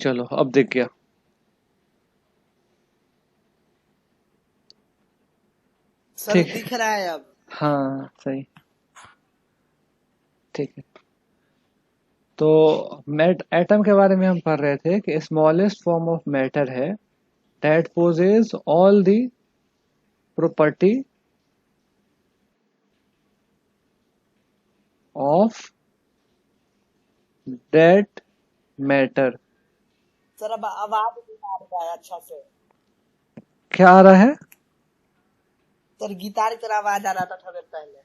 चलो अब दिख गया। सर ठीक है। दिख रहा है अब। हाँ सही। ठीक है। तो मैट एटम के बारे में हम पढ़ रहे थे कि स्मॉलेस्ट फॉर्म ऑफ मैटर है that possesses all the property of that matter. Sir अब आवाज नहीं आ रहा है अच्छा से। क्या आ रहा है? सर गिटार की तरह आवाज आ रहा था थोड़ी देर पहले।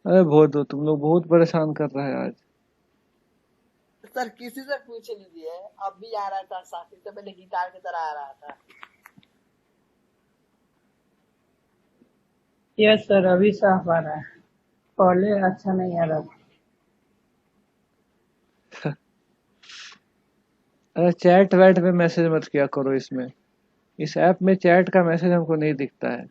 अरे बहुत हो, तुम लोग बहुत परेशान कर रहा है आज। सर किसी से पूछ लीजिए। अब भी आ रहा था साफ, इससे पहले गिटार की तरह आ रहा था। यस सर, अभी साफ आ रहा है। पहले अच्छा नहीं आ रहा था। अरे चैट वैट में मैसेज मत किया करो इसमें। इस ऐप में चैट का मैसेज हमको नहीं दिखता है।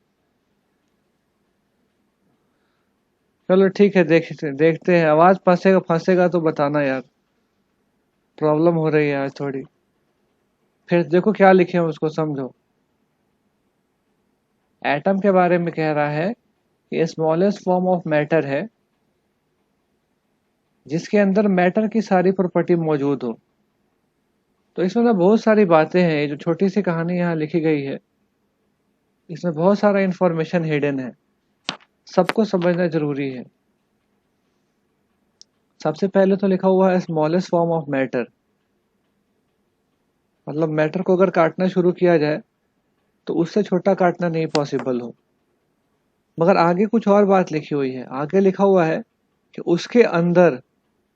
चलो ठीक है, देखते देखते हैं। आवाज फंसेगा फंसेगा तो बताना यार। प्रॉब्लम हो रही है आज थोड़ी। फिर देखो क्या लिखे हैं उसको समझो। एटम के बारे में कह रहा है कि स्मॉलेस्ट फॉर्म ऑफ मैटर है जिसके अंदर मैटर की सारी प्रॉपर्टी मौजूद हो। तो इसमें तो बहुत सारी बातें हैं। ये जो छोटी सी कहानी यहाँ लिखी गई है इसमें बहुत सारा इंफॉर्मेशन हिडन है। सबको समझना जरूरी है। सबसे पहले तो लिखा हुआ है स्मॉलेस्ट फॉर्म ऑफ मैटर। मतलब मैटर को अगर काटना शुरू किया जाए तो उससे छोटा काटना नहीं पॉसिबल हो। मगर आगे कुछ और बात लिखी हुई है। आगे लिखा हुआ है कि उसके अंदर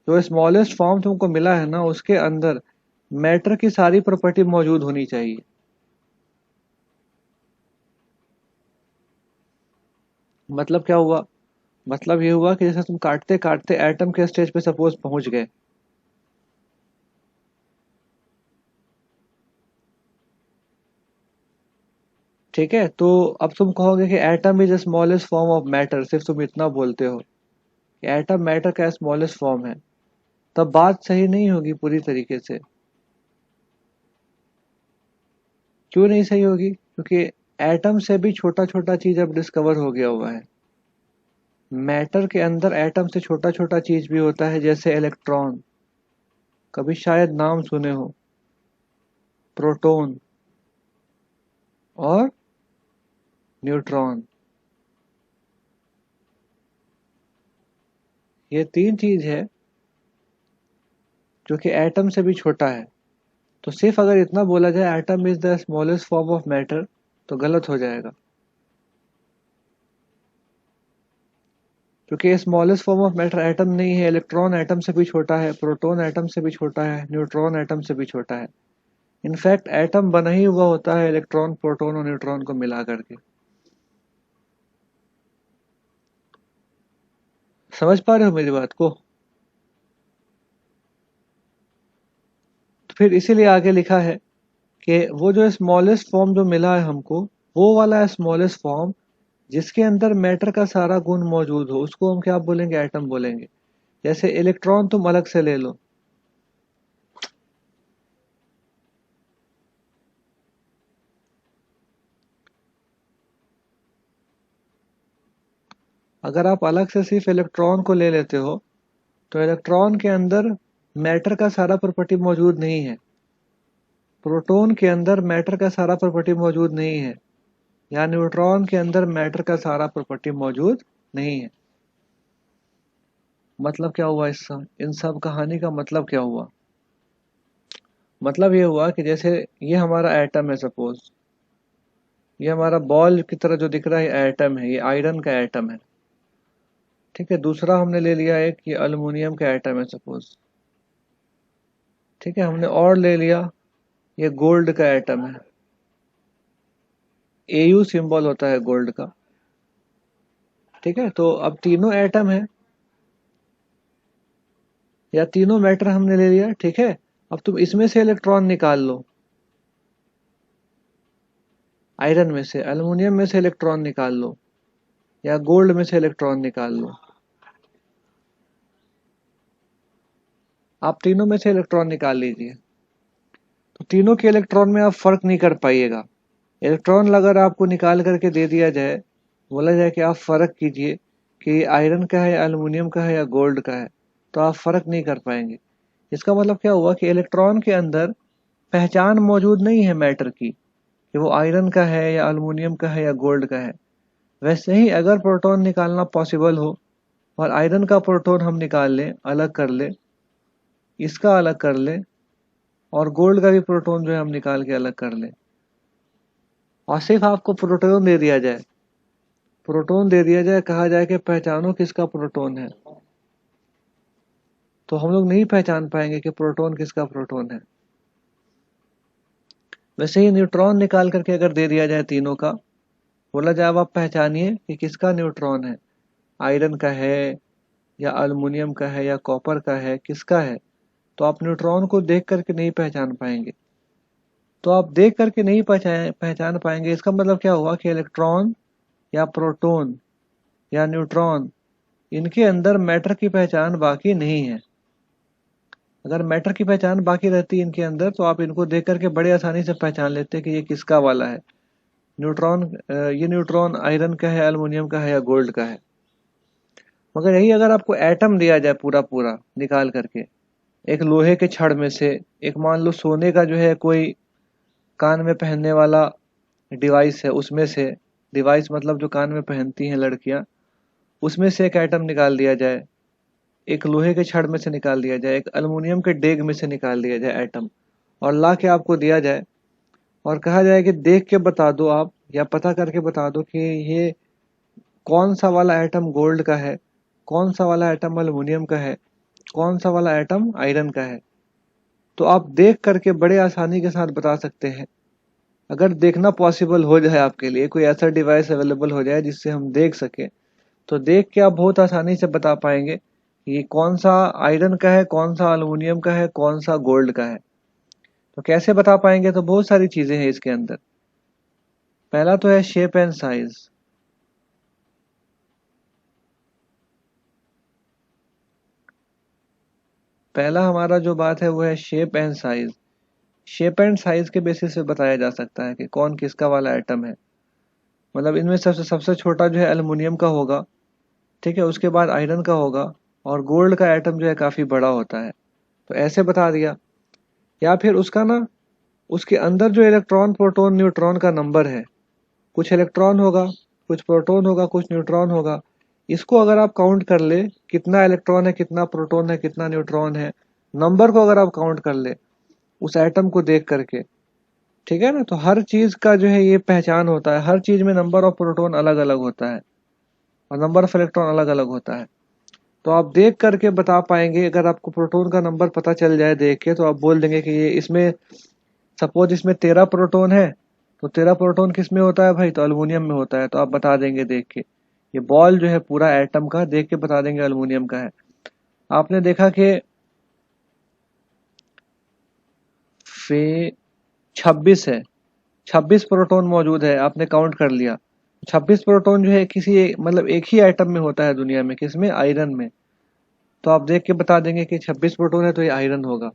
जो स्मॉलेस्ट फॉर्म तुमको मिला है ना, उसके अंदर मैटर की सारी प्रॉपर्टी मौजूद होनी चाहिए। मतलब क्या हुआ? मतलब ये हुआ कि जैसे तुम काटते काटते एटम के स्टेज पे सपोज पहुंच गए। ठीक है, तो अब तुम कहोगे कि atom is the smallest form of matter. सिर्फ तुम इतना बोलते हो कि एटम मैटर का स्मॉलेस्ट फॉर्म है, तब बात सही नहीं होगी पूरी तरीके से। क्यों नहीं सही होगी? क्योंकि एटम से भी छोटा छोटा चीज अब डिस्कवर हो गया हुआ है। मैटर के अंदर एटम से छोटा छोटा चीज भी होता है, जैसे इलेक्ट्रॉन। कभी शायद नाम सुने हो। प्रोटॉन और न्यूट्रॉन। ये तीन चीज है जो कि एटम से भी छोटा है। तो सिर्फ अगर इतना बोला जाए atom is the smallest form of matter तो गलत हो जाएगा। क्योंकि smallest form of matter atom नहीं है। इलेक्ट्रॉन एटम से भी छोटा है, प्रोटॉन एटम से भी छोटा है, न्यूट्रॉन एटम से भी छोटा है। इनफैक्ट एटम बना ही हुआ होता है इलेक्ट्रॉन प्रोटॉन और न्यूट्रॉन को मिला करके। समझ पा रहे हो मेरी बात को? तो फिर इसीलिए आगे लिखा है कि वो जो स्मॉलेस्ट फॉर्म जो मिला है हमको, वो वाला स्मॉलेस्ट फॉर्म जिसके अंदर मैटर का सारा गुण मौजूद हो, उसको हम क्या बोलेंगे? एटम बोलेंगे। जैसे इलेक्ट्रॉन तुम अलग से ले लो। अगर आप अलग से सिर्फ इलेक्ट्रॉन को ले लेते हो तो इलेक्ट्रॉन के अंदर मैटर का सारा प्रॉपर्टी मौजूद नहीं है। प्रोटॉन के अंदर मैटर का सारा प्रॉपर्टी मौजूद नहीं है, या न्यूट्रॉन के अंदर मैटर का सारा प्रॉपर्टी मौजूद नहीं है। मतलब क्या हुआ? इन सब कहानी का मतलब क्या हुआ? मतलब ये हुआ कि जैसे ये हमारा एटम है सपोज। ये हमारा बॉल की तरह जो दिख रहा है एटम है, ये आयरन का एटम है। ठीक है, दूसरा हमने ले लिया एक, ये अल्युमिनियम का एटम है सपोज। ठीक है, हमने और ले लिया ये गोल्ड का एटम है। एयू सिंबल होता है गोल्ड का। ठीक है, तो अब तीनों एटम है या तीनों मैटर हमने ले लिया। ठीक है, अब तुम इसमें से इलेक्ट्रॉन निकाल लो। आयरन में से, अल्युमिनियम में से इलेक्ट्रॉन निकाल लो, या गोल्ड में से इलेक्ट्रॉन निकाल लो। आप तीनों में से इलेक्ट्रॉन निकाल लीजिए, तो तीनों के इलेक्ट्रॉन में आप फर्क नहीं कर पाइएगा। इलेक्ट्रॉन अगर आपको निकाल करके दे दिया जाए, बोला जाए कि आप फर्क कीजिए कि आयरन का है, एल्युमिनियम का है या गोल्ड का है, तो आप फर्क नहीं कर पाएंगे। इसका मतलब क्या हुआ कि इलेक्ट्रॉन के अंदर पहचान मौजूद नहीं है मैटर की कि वो आयरन का है या एल्युमिनियम का है या गोल्ड का है। वैसे ही अगर प्रोटॉन निकालना पॉसिबल हो और आयरन का प्रोटॉन हम निकाल लें, अलग कर लें, इसका अलग कर लें, और गोल्ड का भी प्रोटॉन जो है हम निकाल के अलग कर लें, और सिर्फ आपको प्रोटॉन दे दिया जाए, कहा जाए कि पहचानो किसका प्रोटॉन है, तो हम लोग नहीं पहचान पाएंगे कि प्रोटॉन किसका प्रोटॉन है। वैसे ही न्यूट्रॉन निकाल करके अगर दे दिया जाए तीनों का, बोला जाए अब आप पहचानिए कि किसका न्यूट्रॉन है, आयरन का है या एल्युमिनियम का है या कॉपर का है, किसका है, तो आप न्यूट्रॉन को देख करके नहीं पहचान पाएंगे। तो आप देख करके नहीं पहचान पाएंगे, इसका मतलब क्या हुआ कि इलेक्ट्रॉन या प्रोटॉन या न्यूट्रॉन, इनके अंदर मैटर की पहचान बाकी नहीं है। अगर मैटर की पहचान बाकी रहती इनके अंदर, तो आप इनको देख करके बड़े आसानी से पहचान लेते कि ये किसका वाला है। ये न्यूट्रॉन आयरन का है, एल्युमिनियम का है या गोल्ड का है। मगर यही अगर आपको एटम दिया जाए पूरा पूरा निकाल करके, एक लोहे के छड़ में से, एक मान लो सोने का जो है कोई कान में पहनने वाला डिवाइस है, उसमें से, डिवाइस मतलब जो कान में पहनती हैं लड़कियां, उसमें से एक एटम निकाल दिया जाए, एक लोहे के छड़ में से निकाल दिया जाए, एक एल्युमिनियम के डेग में से निकाल दिया जाए एटम, और ला के आपको दिया जाए और कहा जाए कि देख के बता दो आप, या पता करके बता दो कि ये कौन सा वाला एटम गोल्ड का है, कौन सा वाला एटम एल्युमिनियम का है, कौन सा वाला एटम आयरन का है, तो आप देख करके बड़े आसानी के साथ बता सकते हैं। अगर देखना पॉसिबल हो जाए आपके लिए, कोई ऐसा डिवाइस अवेलेबल हो जाए जिससे हम देख सके, तो देख के आप बहुत आसानी से बता पाएंगे कि ये कौन सा आयरन का है, कौन सा एल्युमिनियम का है, कौन सा गोल्ड का है। तो कैसे बता पाएंगे, तो बहुत सारी चीजें हैं इसके अंदर। पहला तो है शेप एंड साइज। पहला हमारा जो बात है वो है shape and size. Shape and size के बेसिस पे बताया जा सकता है कि कौन किसका वाला एटम है। मतलब इनमें सबसे सबसे छोटा जो है एल्युमिनियम का होगा, ठीक है, उसके बाद आयरन का होगा, और गोल्ड का एटम जो है काफी बड़ा होता है। तो ऐसे बता दिया। या फिर उसका ना, उसके अंदर जो इलेक्ट्रॉन प्रोटॉन न्यूट्रॉन का नंबर है, कुछ इलेक्ट्रॉन होगा, कुछ प्रोटॉन होगा, कुछ न्यूट्रॉन होगा, इसको अगर आप काउंट कर ले, कितना इलेक्ट्रॉन है, कितना प्रोटॉन है, कितना न्यूट्रॉन है, नंबर को अगर आप काउंट कर ले उस एटम को देख करके, ठीक है ना, तो हर चीज का जो है ये पहचान होता है। हर चीज में नंबर ऑफ प्रोटॉन अलग अलग होता है और नंबर ऑफ इलेक्ट्रॉन अलग अलग होता है। तो आप देख करके बता पाएंगे। अगर आपको प्रोटॉन का नंबर पता चल जाए देख के, तो आप बोल देंगे कि ये इसमें, सपोज इसमें 13 प्रोटॉन है, तो 13 प्रोटॉन किस में होता है भाई, तो अल्युमिनियम में होता है। तो आप बता देंगे देख के, ये बॉल जो है पूरा एटम का देख के बता देंगे अल्युमिनियम का है। आपने देखा कि फे 26 है, 26 प्रोटॉन मौजूद है, आपने काउंट कर लिया। 26 प्रोटॉन जो है मतलब एक ही एटम में होता है दुनिया में, किसमें, आयरन में। तो आप देख के बता देंगे कि 26 प्रोटॉन है तो ये आयरन होगा।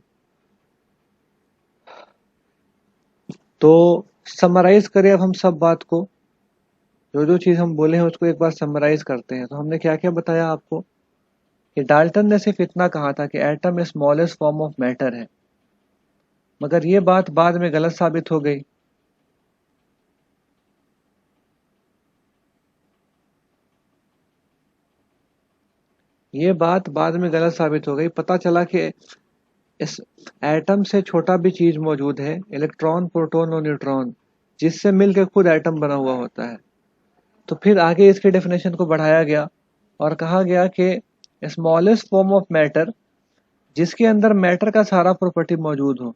तो समराइज करें अब हम सब बात को, जो जो चीज हम बोले हैं उसको एक बार समराइज करते हैं। तो हमने क्या क्या बताया आपको कि डाल्टन ने सिर्फ इतना कहा था कि atom smallest form of matter है, मगर ये बात बाद में गलत साबित हो गई। ये बात बाद में गलत साबित हो गई। पता चला कि इस एटम से छोटा भी चीज मौजूद है, इलेक्ट्रॉन, प्रोटॉन और न्यूट्रॉन, जिससे मिलकर खुद एटम बना हुआ होता है। तो फिर आगे इसके डेफिनेशन को बढ़ाया गया और कहा गया कि स्मॉलेस्ट फॉर्म ऑफ मैटर, जिसके अंदर मैटर का सारा प्रॉपर्टी मौजूद हो,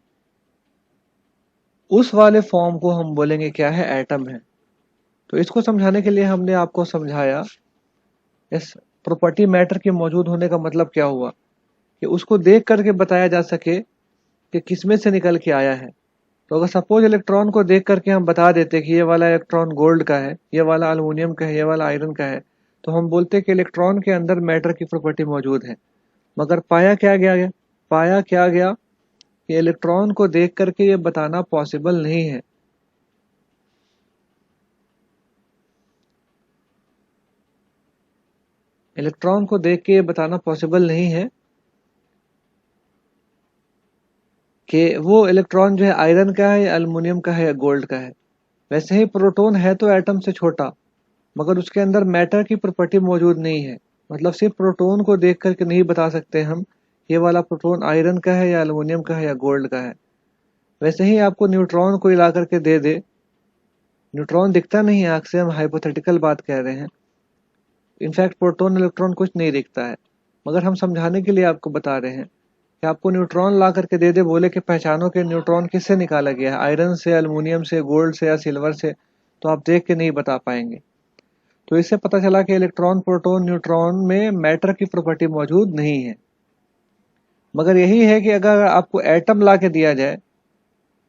उस वाले फॉर्म को हम बोलेंगे क्या है, एटम है। तो इसको समझाने के लिए हमने आपको समझाया इस प्रॉपर्टी मैटर के मौजूद होने का मतलब क्या हुआ, कि उसको देख करके बताया जा सके कि किसमें से निकल के आया है। तो अगर सपोज इलेक्ट्रॉन को देख करके हम बता देते कि ये वाला इलेक्ट्रॉन गोल्ड का है, ये वाला एल्युमिनियम का है, ये वाला आयरन का है, तो हम बोलते कि इलेक्ट्रॉन के अंदर मैटर की प्रॉपर्टी मौजूद है। मगर पाया क्या गया, पाया क्या गया कि इलेक्ट्रॉन को देख करके ये बताना पॉसिबल नहीं है। इलेक्ट्रॉन को देख के ये बताना पॉसिबल नहीं है कि वो इलेक्ट्रॉन जो है आयरन का है या एल्युमिनियम का है या गोल्ड का है। वैसे ही प्रोटॉन है तो एटम से छोटा, मगर उसके अंदर मैटर की प्रॉपर्टी मौजूद नहीं है। मतलब सिर्फ प्रोटॉन को देख करके नहीं बता सकते हम ये वाला प्रोटॉन आयरन का है या एल्युमिनियम का है या गोल्ड का है। वैसे ही आपको न्यूट्रॉन को हिला करके दे दे, न्यूट्रॉन दिखता नहीं है आंख से, हम हाइपोथेटिकल बात कह रहे हैं। इनफैक्ट प्रोटॉन इलेक्ट्रॉन कुछ नहीं दिखता है, मगर हम समझाने के लिए आपको बता रहे हैं कि आपको न्यूट्रॉन ला करके दे दे, बोले कि पहचानो कि न्यूट्रॉन किससे निकाला गया है, आयरन से, एल्युमिनियम से, गोल्ड से या सिल्वर से, तो आप देख के नहीं बता पाएंगे। तो इससे पता चला कि इलेक्ट्रॉन, प्रोटॉन, न्यूट्रॉन में मैटर की प्रॉपर्टी मौजूद नहीं है। मगर यही है कि अगर आपको एटम ला के दिया जाए,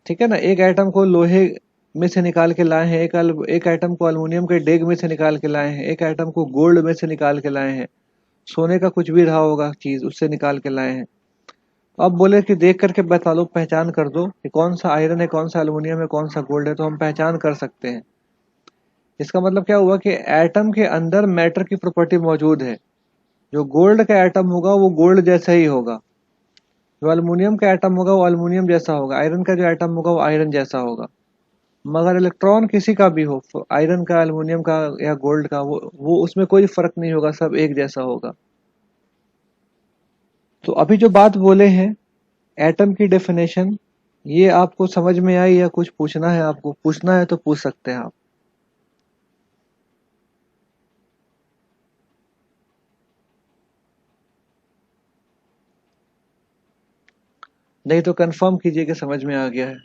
ठीक है ना, एक एटम को लोहे में से निकाल के लाए हैं, एक एटम को एल्युमिनियम के डेग में से निकाल के लाए हैं, एक एटम को गोल्ड में से निकाल के लाए हैं, सोने का कुछ भी रहा होगा चीज उससे निकाल के लाए हैं। अब बोले कि देख करके बता लो, पहचान कर दो कि कौन सा आयरन है, कौन सा एल्युमिनियम है, कौन सा गोल्ड है, तो हम पहचान कर सकते हैं। इसका मतलब क्या हुआ कि एटम के अंदर मैटर की प्रॉपर्टी मौजूद है। जो गोल्ड का एटम होगा वो गोल्ड जैसा ही होगा, जो एल्युमिनियम का एटम होगा वो एल्युमिनियम जैसा होगा, आयरन का जो एटम होगा वो आयरन जैसा होगा। मगर इलेक्ट्रॉन किसी का भी हो, आयरन का, एल्युमिनियम का या गोल्ड का, वो उसमें कोई फर्क नहीं होगा, सब एक जैसा होगा। तो अभी जो बात बोले हैं एटम की डेफिनेशन, ये आपको समझ में आई या कुछ पूछना है? आपको पूछना है तो पूछ सकते हैं आप। नहीं तो कंफर्म कीजिए कि समझ में आ गया है।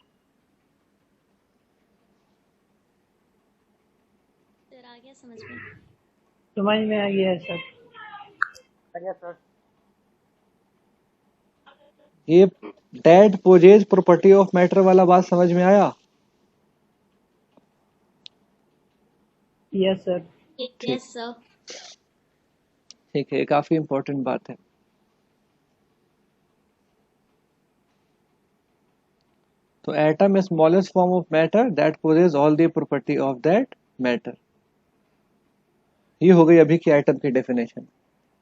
सर आ गया समझ में। समझ में आ गया सर। बढ़िया सर। ये that possesses property of matter वाला बात समझ में आया? Yes sir. ठीक, यस सर। ठीक है, ये काफी इंपॉर्टेंट बात है। तो atom is smallest form of matter that possesses all the property of that matter। ये हो गई अभी की एटम की डेफिनेशन।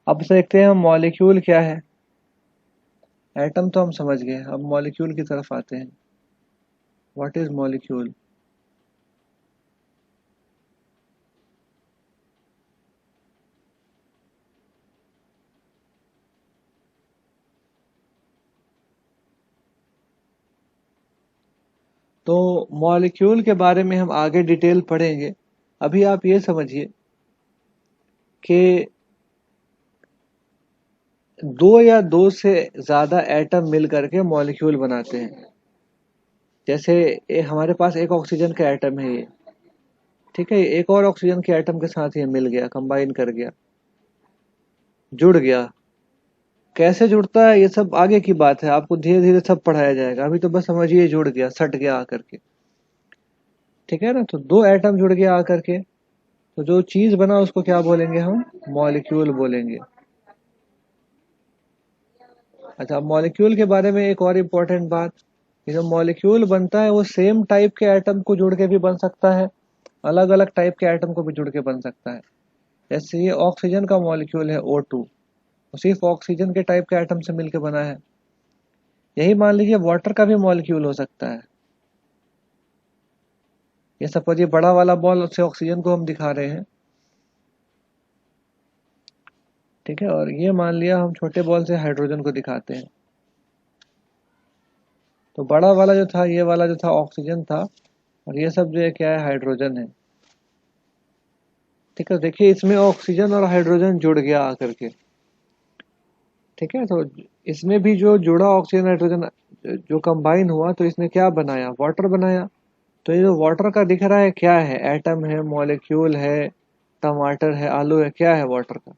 अब देखते हैं हम मॉलिक्यूल क्या है। एटम तो हम समझ गए, अब मॉलिक्यूल की तरफ आते हैं। What is molecule? तो मॉलिक्यूल के बारे में हम आगे डिटेल पढ़ेंगे। अभी आप ये समझिए कि दो या दो से ज्यादा एटम मिल करके मॉलिक्यूल बनाते हैं। जैसे हमारे पास एक ऑक्सीजन का एटम है ये, ठीक है, एक और ऑक्सीजन के एटम के साथ ये मिल गया, कंबाइन कर गया, जुड़ गया। कैसे जुड़ता है ये सब आगे की बात है, आपको धीरे धीरे सब पढ़ाया जाएगा। अभी तो बस समझिए जुड़ गया, सट गया आकर के, ठीक है ना। तो दो एटम जुड़ गया आकर के, तो जो चीज बना उसको क्या बोलेंगे हम? मॉलिक्यूल बोलेंगे। अच्छा, मॉलिक्यूल के बारे में एक और इम्पोर्टेंट बात, ये जो मॉलिक्यूल बनता है वो सेम टाइप के एटम को जुड़ के भी बन सकता है, अलग अलग टाइप के एटम को भी जुड़ के बन सकता है। जैसे ये ऑक्सीजन का मॉलिक्यूल है O2, वो सिर्फ ऑक्सीजन के टाइप के एटम से मिलकर बना है। यही मान लीजिए वाटर का भी मॉलिक्यूल हो सकता है। ये सपोज ये बड़ा वाला बॉल से ऑक्सीजन को हम दिखा रहे हैं, ठीक है, और ये मान लिया हम छोटे बॉल से हाइड्रोजन को दिखाते हैं। तो बड़ा वाला जो था, ये वाला जो था ऑक्सीजन था, और ये सब जो है क्या है? हाइड्रोजन है। ठीक है, देखिए इसमें ऑक्सीजन और हाइड्रोजन जुड़ गया आकर के, ठीक है। तो इसमें भी जो जुड़ा ऑक्सीजन हाइड्रोजन जो कंबाइन हुआ, तो इसने क्या बनाया? वाटर बनाया। तो ये जो वाटर का दिख रहा है क्या है? एटम है, मॉलिक्यूल है, टमाटर है, आलू है, क्या है वाटर का?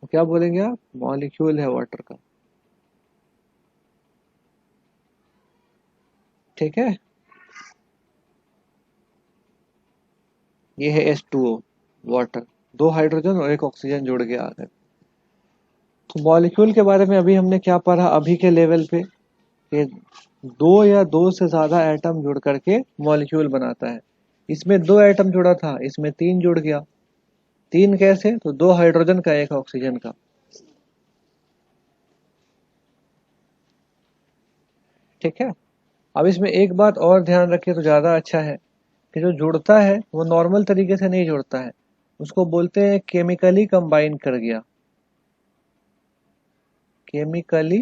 तो क्या बोलेंगे आप? मॉलिक्यूल है वाटर का, ठीक है। ये है H2O, वाटर, दो हाइड्रोजन और एक ऑक्सीजन जुड़ गया आकर। तो मॉलिक्यूल के बारे में अभी हमने क्या पढ़ा अभी के लेवल पे कि दो या दो से ज्यादा एटम जुड़ करके मॉलिक्यूल बनाता है। इसमें दो एटम जुड़ा था, इसमें तीन जुड़ गया। तीन कैसे? तो दो हाइड्रोजन का एक ऑक्सीजन का। ठीक है। अब इसमें एक बात और ध्यान रखें तो ज्यादा अच्छा है कि जो जुड़ता है वो नॉर्मल तरीके से नहीं जुड़ता है, उसको बोलते हैं केमिकली कंबाइन कर गया। केमिकली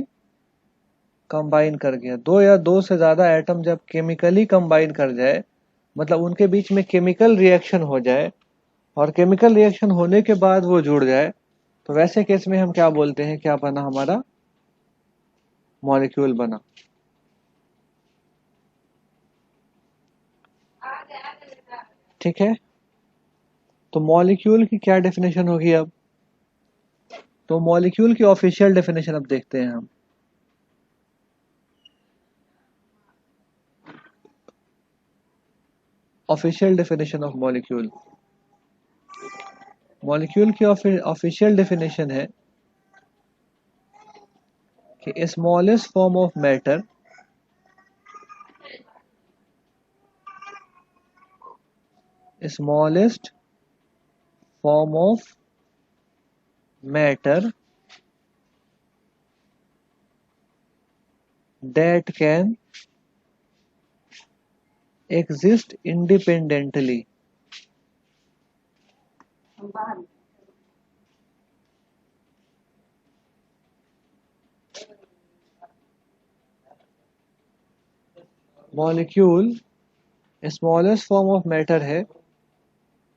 कंबाइन कर गया। दो या दो से ज्यादा एटम जब केमिकली कंबाइन कर जाए, मतलब उनके बीच में केमिकल रिएक्शन हो जाए और केमिकल रिएक्शन होने के बाद वो जुड़ जाए, तो वैसे केस में हम क्या बोलते हैं, क्या बना हमारा? मॉलिक्यूल बना। ठीक है। तो मॉलिक्यूल की क्या डेफिनेशन होगी अब? तो मॉलिक्यूल की ऑफिशियल डेफिनेशन अब देखते हैं हम। Official definition of molecule. Molecule की ऑफिशियल डेफिनेशन है कि smallest form of matter smallest form of matter that can exist independently molecule smallest form of matter है।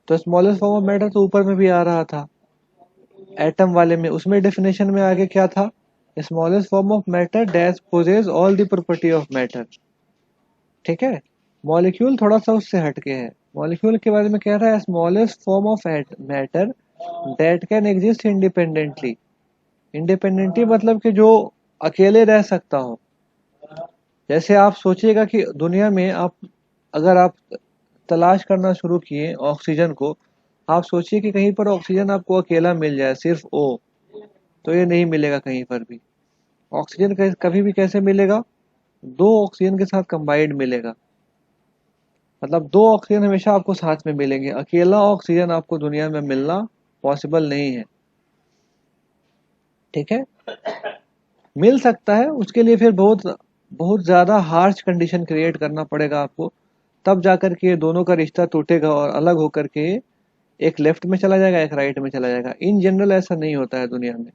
तो स्मॉलेस्ट फॉर्म ऑफ मैटर तो ऊपर में भी आ रहा था एटम वाले में, उसमें डेफिनेशन में आगे क्या था? Smallest form of matter that possesses all the property of matter. ठीक है। मॉलिक्यूल थोड़ा सा उससे हटके है। मॉलिक्यूल के बारे में कह रहा है smallest form of matter that can exist independently. Independently मतलब कि जो अकेले रह सकता हो। जैसे आप सोचिएगा कि दुनिया में अगर आप तलाश करना शुरू किए ऑक्सीजन को, आप सोचिए कि कहीं पर ऑक्सीजन आपको अकेला मिल जाए, सिर्फ ओ, तो ये नहीं मिलेगा कहीं पर भी। ऑक्सीजन कभी भी कैसे मिलेगा? दो ऑक्सीजन के साथ कंबाइंड मिलेगा। मतलब दो ऑक्सीजन हमेशा आपको साथ में मिलेंगे, अकेला ऑक्सीजन आपको दुनिया में मिलना पॉसिबल नहीं है। ठीक है। मिल सकता है, उसके लिए फिर बहुत बहुत ज्यादा हार्श कंडीशन क्रिएट करना पड़ेगा आपको, तब जाकर के दोनों का रिश्ता टूटेगा और अलग होकर के एक लेफ्ट में चला जाएगा, एक राइट में चला जाएगा। इन जनरल ऐसा नहीं होता है दुनिया में।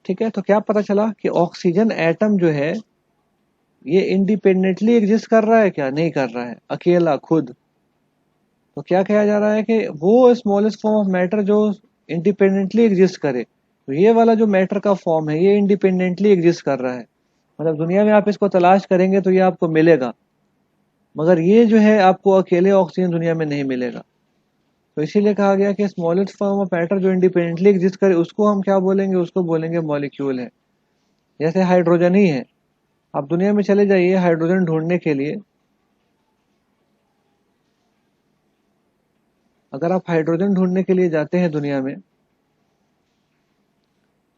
ठीक है। तो क्या पता चला कि ऑक्सीजन एटम जो है ये इंडिपेंडेंटली एग्जिस्ट कर रहा है क्या? नहीं कर रहा है, अकेला खुद। तो क्या कहा जा रहा है कि वो स्मॉलेस्ट फॉर्म ऑफ मैटर जो इंडिपेंडेंटली एग्जिस्ट करे, तो ये वाला जो मैटर का फॉर्म है ये इंडिपेंडेंटली एग्जिस्ट कर रहा है। मतलब दुनिया में आप इसको तलाश करेंगे तो ये आपको मिलेगा, मगर ये जो है आपको अकेले ऑक्सीजन दुनिया में नहीं मिलेगा। तो इसीलिए कहा गया कि स्मॉलेस्ट फॉर्म ऑफ मैटर जो इंडिपेंडेंटली एग्जिस्ट करे उसको हम क्या बोलेंगे? उसको बोलेंगे मॉलिक्यूल है। जैसे हाइड्रोजन ही है। आप दुनिया में चले जाइए हाइड्रोजन ढूंढने के लिए, अगर आप हाइड्रोजन ढूंढने के लिए जाते हैं दुनिया में,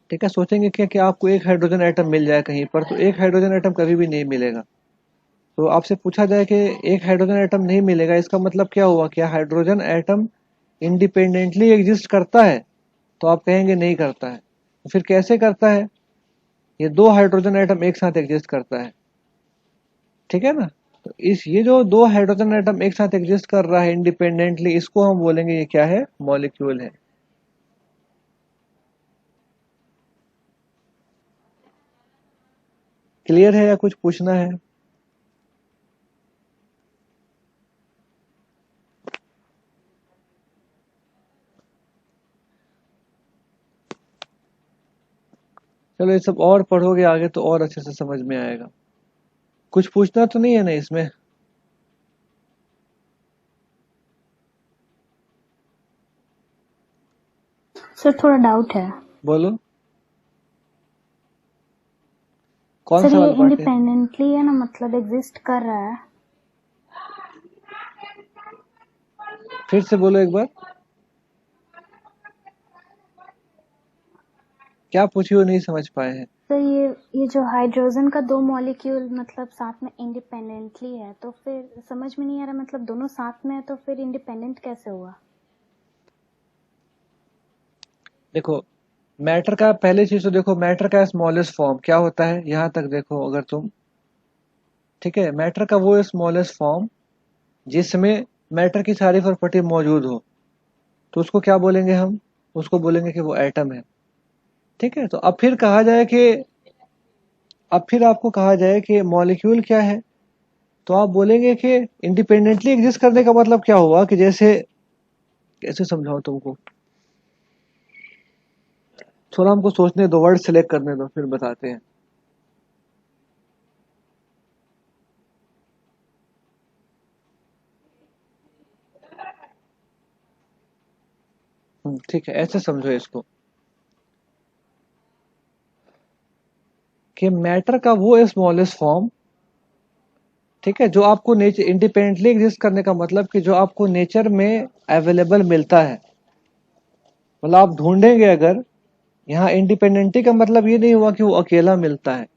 ठीक है, सोचेंगे क्या कि आपको एक हाइड्रोजन एटम मिल जाए कहीं पर, तो एक हाइड्रोजन एटम कभी भी नहीं मिलेगा। तो आपसे पूछा जाए कि एक हाइड्रोजन एटम नहीं मिलेगा, इसका मतलब क्या हुआ? क्या हाइड्रोजन एटम इंडिपेंडेंटली एग्जिस्ट करता है? तो आप कहेंगे नहीं करता है। तो फिर कैसे करता है? ये दो हाइड्रोजन एटम एक साथ एग्जिस्ट करता है। ठीक है ना। तो ये जो दो हाइड्रोजन एटम एक साथ एग्जिस्ट कर रहा है इंडिपेंडेंटली, इसको हम बोलेंगे ये क्या है? मॉलिक्यूल है। क्लियर है या कुछ पूछना है? चलो ये सब और पढ़ोगे आगे तो और अच्छे से समझ में आएगा। कुछ पूछना तो नहीं है ना इसमें? सर थोड़ा डाउट है। बोलो। कौन सर सा ये वाला पार्ट है? इंडिपेंडेंटली है ना, मतलब एग्जिस्ट कर रहा है। फिर से बोलो एक बार। क्या पूछी वो नहीं समझ पाए हैं। तो ये जो हाइड्रोजन का 2 मॉलिक्यूल मतलब साथ में इंडिपेंडेंटली है, तो फिर समझ में नहीं आ रहा, मतलब दोनों साथ में है तो फिर इंडिपेंडेंट कैसे हुआ? देखो मैटर का पहले चीज तो देखो, मैटर का स्मॉलेस्ट फॉर्म क्या होता है, यहाँ तक देखो अगर तुम, ठीक है, मैटर का वो स्मॉलेस्ट फॉर्म जिसमें मैटर की सारी प्रॉपर्टी मौजूद हो, तो उसको क्या बोलेंगे हम, उसको बोलेंगे कि वो एटम है। ठीक है, तो अब फिर कहा जाए कि, अब फिर आपको कहा जाए कि मॉलिक्यूल क्या है, तो आप बोलेंगे कि इंडिपेंडेंटली एग्जिस्ट करने का मतलब क्या हुआ, कि जैसे कैसे समझाऊं तुमको, थोड़ा हमको सोचने दो, वर्ड सिलेक्ट करने दो फिर बताते हैं। ठीक है, ऐसे समझो इसको कि मैटर का वो स्मॉलेस्ट फॉर्म, ठीक है, जो आपको नेचर इंडिपेंडेंटली एग्जिस्ट करने का मतलब कि जो आपको नेचर में अवेलेबल मिलता है, मतलब आप ढूंढेंगे अगर, यहाँ इंडिपेंडेंटली का मतलब ये नहीं हुआ कि वो अकेला मिलता है,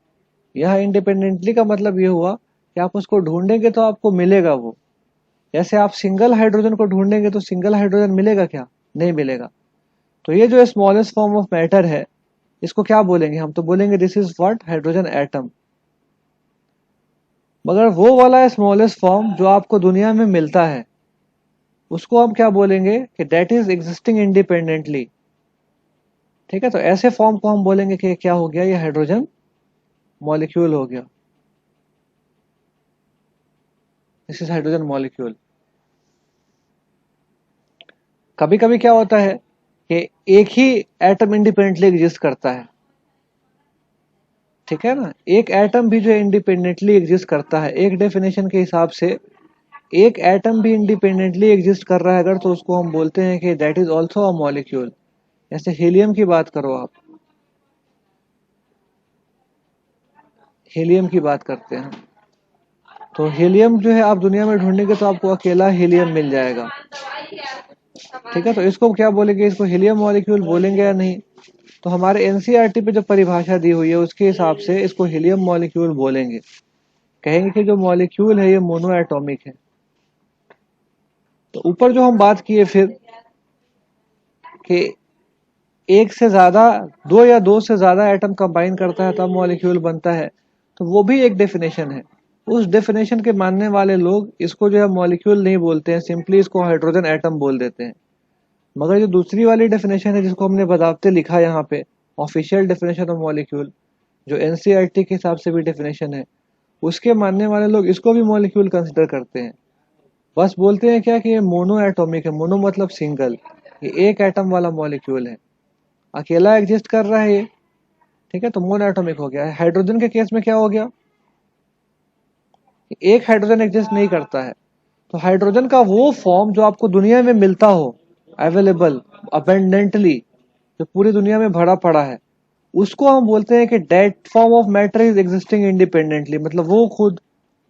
यहाँ इंडिपेंडेंटली का मतलब ये हुआ कि आप उसको ढूंढेंगे तो आपको मिलेगा वो। जैसे आप सिंगल हाइड्रोजन को ढूंढेंगे तो सिंगल हाइड्रोजन मिलेगा क्या, नहीं मिलेगा। तो ये जो स्मॉलेस्ट फॉर्म ऑफ मैटर है, इसको क्या बोलेंगे हम, तो बोलेंगे this is what, hydrogen atom. मगर वो वाला स्मॉलेस्ट फॉर्म जो आपको दुनिया में मिलता है, उसको हम क्या बोलेंगे कि दैट इज एग्जिस्टिंग इंडिपेंडेंटली। ठीक है, तो ऐसे फॉर्म को हम बोलेंगे कि क्या हो गया, ये हाइड्रोजन मॉलिक्यूल हो गया, दिस इज हाइड्रोजन मॉलिक्यूल। कभी कभी क्या होता है कि एक ही एटम इंडिपेंडेंटली एग्जिस्ट करता है, ठीक है ना, एक एटम भी जो इंडिपेंडेंटली एग्जिस्ट करता है, एक डेफिनेशन के हिसाब से एक एटम भी इंडिपेंडेंटली एग्जिस्ट कर रहा है अगर, तो उसको हम बोलते हैं कि that is also a molecule. जैसे हीलियम की बात करो आप, हीलियम की बात करते हैं, तो हीलियम जो है आप दुनिया में ढूंढेंगे तो आपको अकेला हीलियम मिल जाएगा। ठीक है, तो इसको क्या बोलेंगे, इसको हीलियम मॉलिक्यूल बोलेंगे या नहीं, तो हमारे एनसीईआरटी पे जो परिभाषा दी हुई है उसके हिसाब से इसको हीलियम मॉलिक्यूल बोलेंगे। कहेंगे कि जो मॉलिक्यूल है ये मोनो एटॉमिक है। तो ऊपर जो हम बात किए फिर कि एक से ज्यादा, दो या दो से ज्यादा एटम कंबाइन करता है तब मॉलिक्यूल बनता है, तो वो भी एक डेफिनेशन है। उस डेफिनेशन के मानने वाले लोग इसको जो है मॉलिक्यूल नहीं बोलते हैं, सिंपली इसको हाइड्रोजन एटम बोल देते हैं। मगर जो दूसरी वाली डेफिनेशन है जिसको हमने बदावते लिखा यहाँ पे, ऑफिशियल डेफिनेशन ऑफ मॉलिक्यूल, जो एनसीईआरटी के हिसाब से भी डेफिनेशन है, उसके मानने वाले लोग इसको भी मॉलिक्यूल कंसिडर करते हैं। बस बोलते हैं क्या कि ये मोनो एटॉमिक है, मोनो मतलब सिंगल, ये एक एटम वाला मॉलिक्यूल है, अकेला एग्जिस्ट कर रहा है ये। ठीक है, तो मोनो एटॉमिक हो गया है। हाइड्रोजन के केस में क्या हो गया, एक हाइड्रोजन एग्जिस्ट नहीं करता है, तो हाइड्रोजन का वो फॉर्म जो आपको दुनिया में मिलता हो, अवेलेबल, अबेंडेंटली, जो पूरी दुनिया में भरा पड़ा है, उसको हम बोलते हैं कि that form of matter is existing independently, मतलब वो खुद,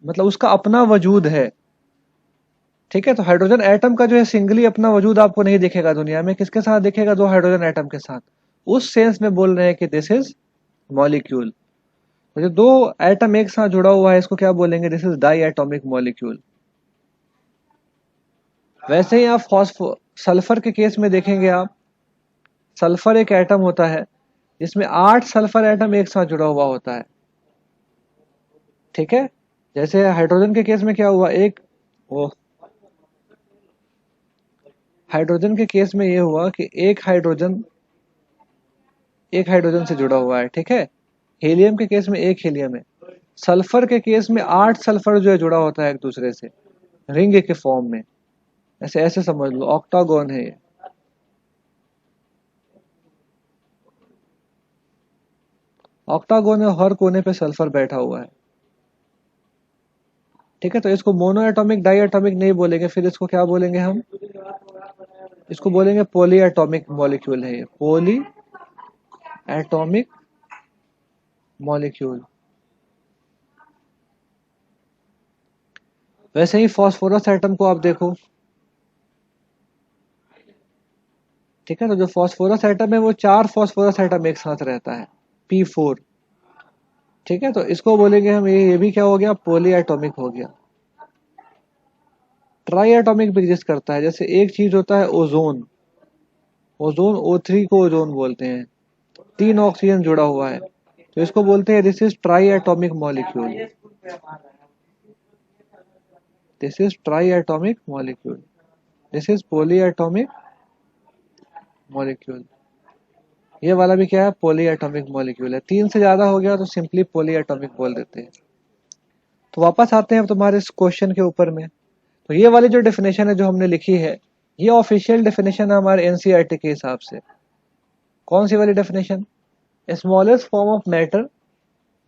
मतलब उसका अपना वजूद है। ठीक है, तो हाइड्रोजन एटम का जो है सिंगली अपना वजूद आपको नहीं दिखेगा दुनिया में, किसके साथ दिखेगा, दो हाइड्रोजन एटम के साथ। उस सेंस में बोल रहे हैं कि दिस इज मॉलिक्यूल। तो जो दो एटम एक साथ जुड़ा हुआ है इसको क्या बोलेंगे, this is diatomic molecule. वैसे ही आप फॉस्फो सल्फर के केस में देखेंगे आप, सल्फर एक एटम होता है जिसमें 8 सल्फर एटम एक साथ जुड़ा हुआ होता है। ठीक है, जैसे हाइड्रोजन के केस में क्या हुआ, एक वो, हाइड्रोजन के केस में ये हुआ कि एक हाइड्रोजन से जुड़ा हुआ है। ठीक है, हीलियम के केस में एक हीलियम है। सल्फर के केस में 8 सल्फर जो है जुड़ा होता है एक दूसरे से, रिंग के फॉर्म में। ऐसे ऐसे समझ लो, ऑक्टागोन है ये। ऑक्टागोन में हर कोने पे सल्फर बैठा हुआ है। ठीक है, तो इसको मोनो एटॉमिक डाई एटॉमिक नहीं बोलेंगे, फिर इसको क्या बोलेंगे हम, इसको बोलेंगे पॉली एटॉमिक मॉलिक्यूल है ये, पॉली एटॉमिक मॉलिक्यूल। वैसे ही फॉस्फोरस एटम को आप देखो, ठीक है, तो जो फॉस्फोरस एटम है वो 4 फॉस्फोरस एटम एक साथ रहता है, P4। ठीक है, तो इसको बोलेंगे हम, ये भी क्या हो गया, पॉली एटॉमिक हो गया। ट्राई एटॉमिक भी एग्जिस्ट करता है, जैसे एक चीज होता है ओजोन, ओजोन O3 को ओजोन बोलते हैं, 3 ऑक्सीजन जुड़ा हुआ है, तो इसको बोलते हैं this is try atomic molecule, this is try atomic molecule, this is poly atomic molecule. ये वाला भी क्या है, पॉली एटॉमिक मॉलिक्यूल है। 3 से ज्यादा हो गया तो सिंपली पॉली एटॉमिक बोल देते हैं। तो वापस आते हैं तुम्हारे इस क्वेश्चन के ऊपर में। तो ये वाली जो डेफिनेशन है जो हमने लिखी है, ये ऑफिशियल डेफिनेशन है हमारे एनसीईआरटी के हिसाब से। कौन सी वाली definition, smallest form of matter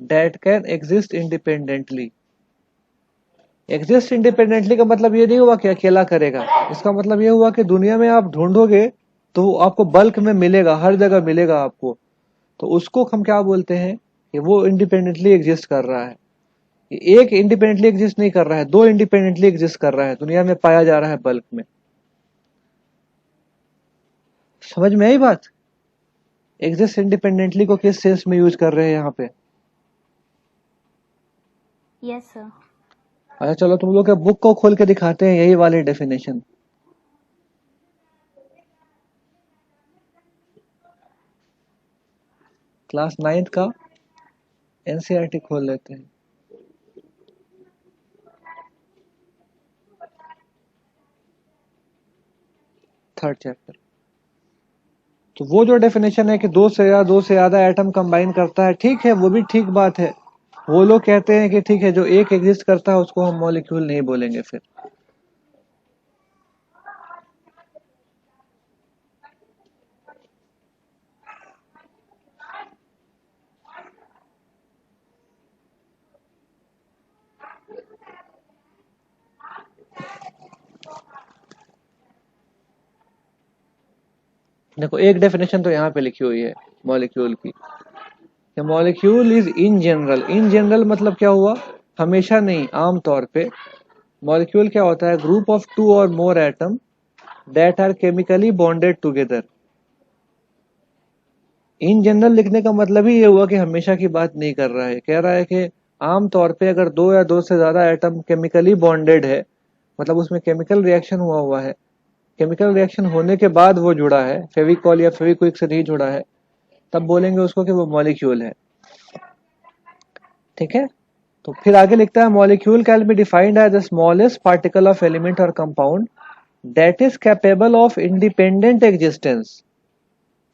that can exist independently. Exist independently का मतलब ये नहीं हुआ कि अकेला करेगा, इसका मतलब ये हुआ कि दुनिया में आप ढूंढोगे तो वो आपको बल्क में मिलेगा, हर जगह मिलेगा आपको, तो उसको हम क्या बोलते हैं कि वो इंडिपेंडेंटली एग्जिस्ट कर रहा है। एक इंडिपेंडेंटली एग्जिस्ट नहीं कर रहा है, 2 इंडिपेंडेंटली एग्जिस्ट कर रहा है, दुनिया में पाया जा रहा है बल्क में। समझ में आई बात? एग्जिस्ट इंडिपेंडेंटली को किस सेंस में यूज कर रहे हैं यहाँ पे? Yes sir. अच्छा चलो तुम लोग के बुक को खोल के दिखाते हैं यही वाली डेफिनेशन। क्लास 9th का एनसीईआरटी खोल लेते हैं। Third chapter. तो वो जो डेफिनेशन है कि 2 से ज्यादा एटम कंबाइन करता है, ठीक है, वो भी ठीक बात है। वो लोग कहते हैं कि ठीक है, जो एक एग्जिस्ट करता है उसको हम मॉलिक्यूल नहीं बोलेंगे फिर। देखो एक डेफिनेशन तो यहाँ पे लिखी हुई है मॉलिक्यूल की, molecule is in general. In general मतलब क्या हुआ, हमेशा नहीं, आम तौर पे। मॉलिक्यूल क्या होता है, ग्रुप ऑफ 2 और more atom that are chemically bonded together. In general लिखने का मतलब ही ये हुआ कि हमेशा की बात नहीं कर रहा है, कह रहा है कि आम तौर पे अगर 2 या 2 से ज्यादा एटम केमिकली बॉन्डेड है, मतलब उसमें केमिकल रिएक्शन हुआ है, केमिकल रिएक्शन होने के बाद वो जुड़ा है, फेविकॉल या फेविक्विक से नहीं जुड़ा है, तब बोलेंगे उसको कि वो मॉलिक्यूल है। ठीक है, तो फिर आगे लिखता है molecule can be defined as the smallest particle of element और compound that is capable of independent existence.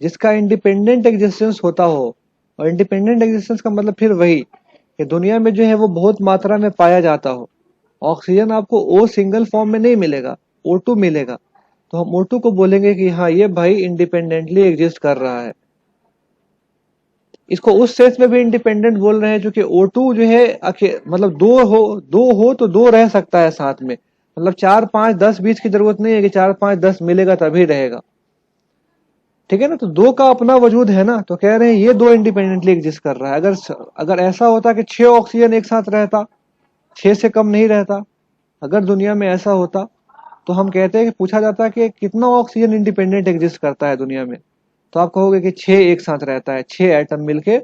जिसका इंडिपेंडेंट एग्जिस्टेंस होता हो, और इंडिपेंडेंट एग्जिस्टेंस का मतलब फिर वही कि दुनिया में जो है वो बहुत मात्रा में पाया जाता हो। ऑक्सीजन आपको O सिंगल फॉर्म में नहीं मिलेगा, O2 मिलेगा, तो हम O2 को बोलेंगे कि हाँ ये भाई इंडिपेंडेंटली एग्जिस्ट कर रहा है। इसको उस सेंस में भी इंडिपेंडेंट बोल रहे हैं जो कि O2 जो है मतलब दो हो तो 2 रह सकता है साथ में, मतलब 4 5 10 20 की जरूरत नहीं है कि 4 5 10 मिलेगा तभी रहेगा। ठीक है ना, तो 2 का अपना वजूद है ना, तो कह रहे हैं ये 2 इंडिपेंडेंटली एग्जिस्ट कर रहा है। अगर ऐसा होता कि 6 ऑक्सीजन एक साथ रहता, 6 से कम नहीं रहता, अगर दुनिया में ऐसा होता तो हम कहते हैं कि पूछा जाता कि कितना ऑक्सीजन इंडिपेंडेंट एग्जिस्ट करता है दुनिया में, तो आप कहोगे कि 6 एक साथ रहता है, 6 एटम मिलके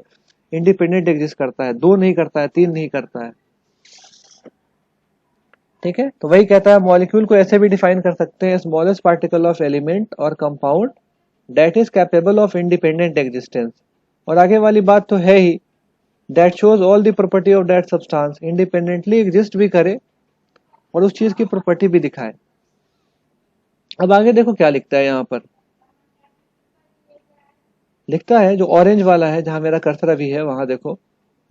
इंडिपेंडेंट एग्जिस्ट करता है, 2 नहीं करता है, 3 नहीं करता है। ठीक है, तो वही कहता है मॉलिक्यूल को ऐसे भी डिफाइन कर सकते हैं, स्मॉलेस्ट पार्टिकल ऑफ एलिमेंट और compound that is capable of independent existence. और आगे वाली बात तो है ही, that shows all the property of that substance, independently exist भी करे और उस चीज की प्रॉपर्टी भी दिखाए। अब आगे देखो क्या लिखता है यहाँ पर, लिखता है जो ऑरेंज वाला है जहां मेरा कर्सर अभी है वहां देखो,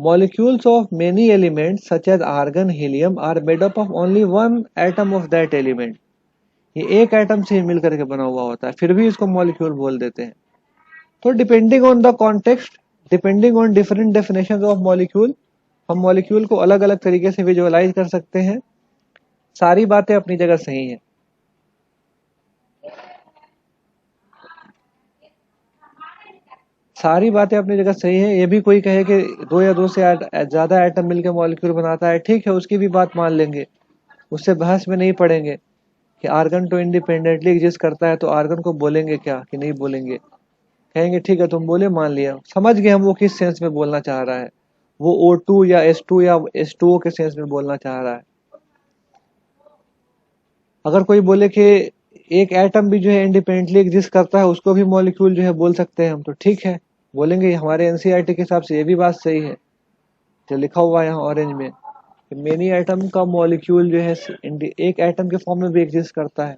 molecules of many elements such as argon helium are made up of only 1 atom of that element. ये एक एटम से ही मिलकर के बना हुआ होता है, फिर भी इसको मॉलिक्यूल बोल देते हैं। तो depending on the context, depending on different definitions of molecule, हम मॉलिक्यूल को अलग अलग तरीके से विजुअलाइज कर सकते हैं। सारी बातें अपनी जगह सही हैं। सारी बातें अपनी जगह सही है। ये भी कोई कहे कि 2 या 2 से ज्यादा एटम मिलकर मॉलिक्यूल बनाता है, ठीक है, उसकी भी बात मान लेंगे, उससे बहस में नहीं पड़ेंगे कि आर्गन तो इंडिपेंडेंटली एग्जिस्ट करता है, तो आर्गन को बोलेंगे क्या कि नहीं बोलेंगे? कहेंगे ठीक है तुम बोले, मान लिया, समझ गए हम वो किस सेंस में बोलना चाह रहा है, वो O2 या S2 या H2O के सेंस में बोलना चाह रहा है। अगर कोई बोले कि एक एटम भी जो है इंडिपेंडेंटली एग्जिस्ट करता है, उसको भी मॉलिक्यूल जो है बोल सकते हैं हम, तो ठीक है बोलेंगे, हमारे एनसीईआरटी के हिसाब से ये भी बात सही है, जो लिखा हुआ है यहाँ ऑरेंज में, कि मेनी एटम का मॉलिक्यूल जो है एक एटम के फॉर्म में भी एग्जिस्ट करता है।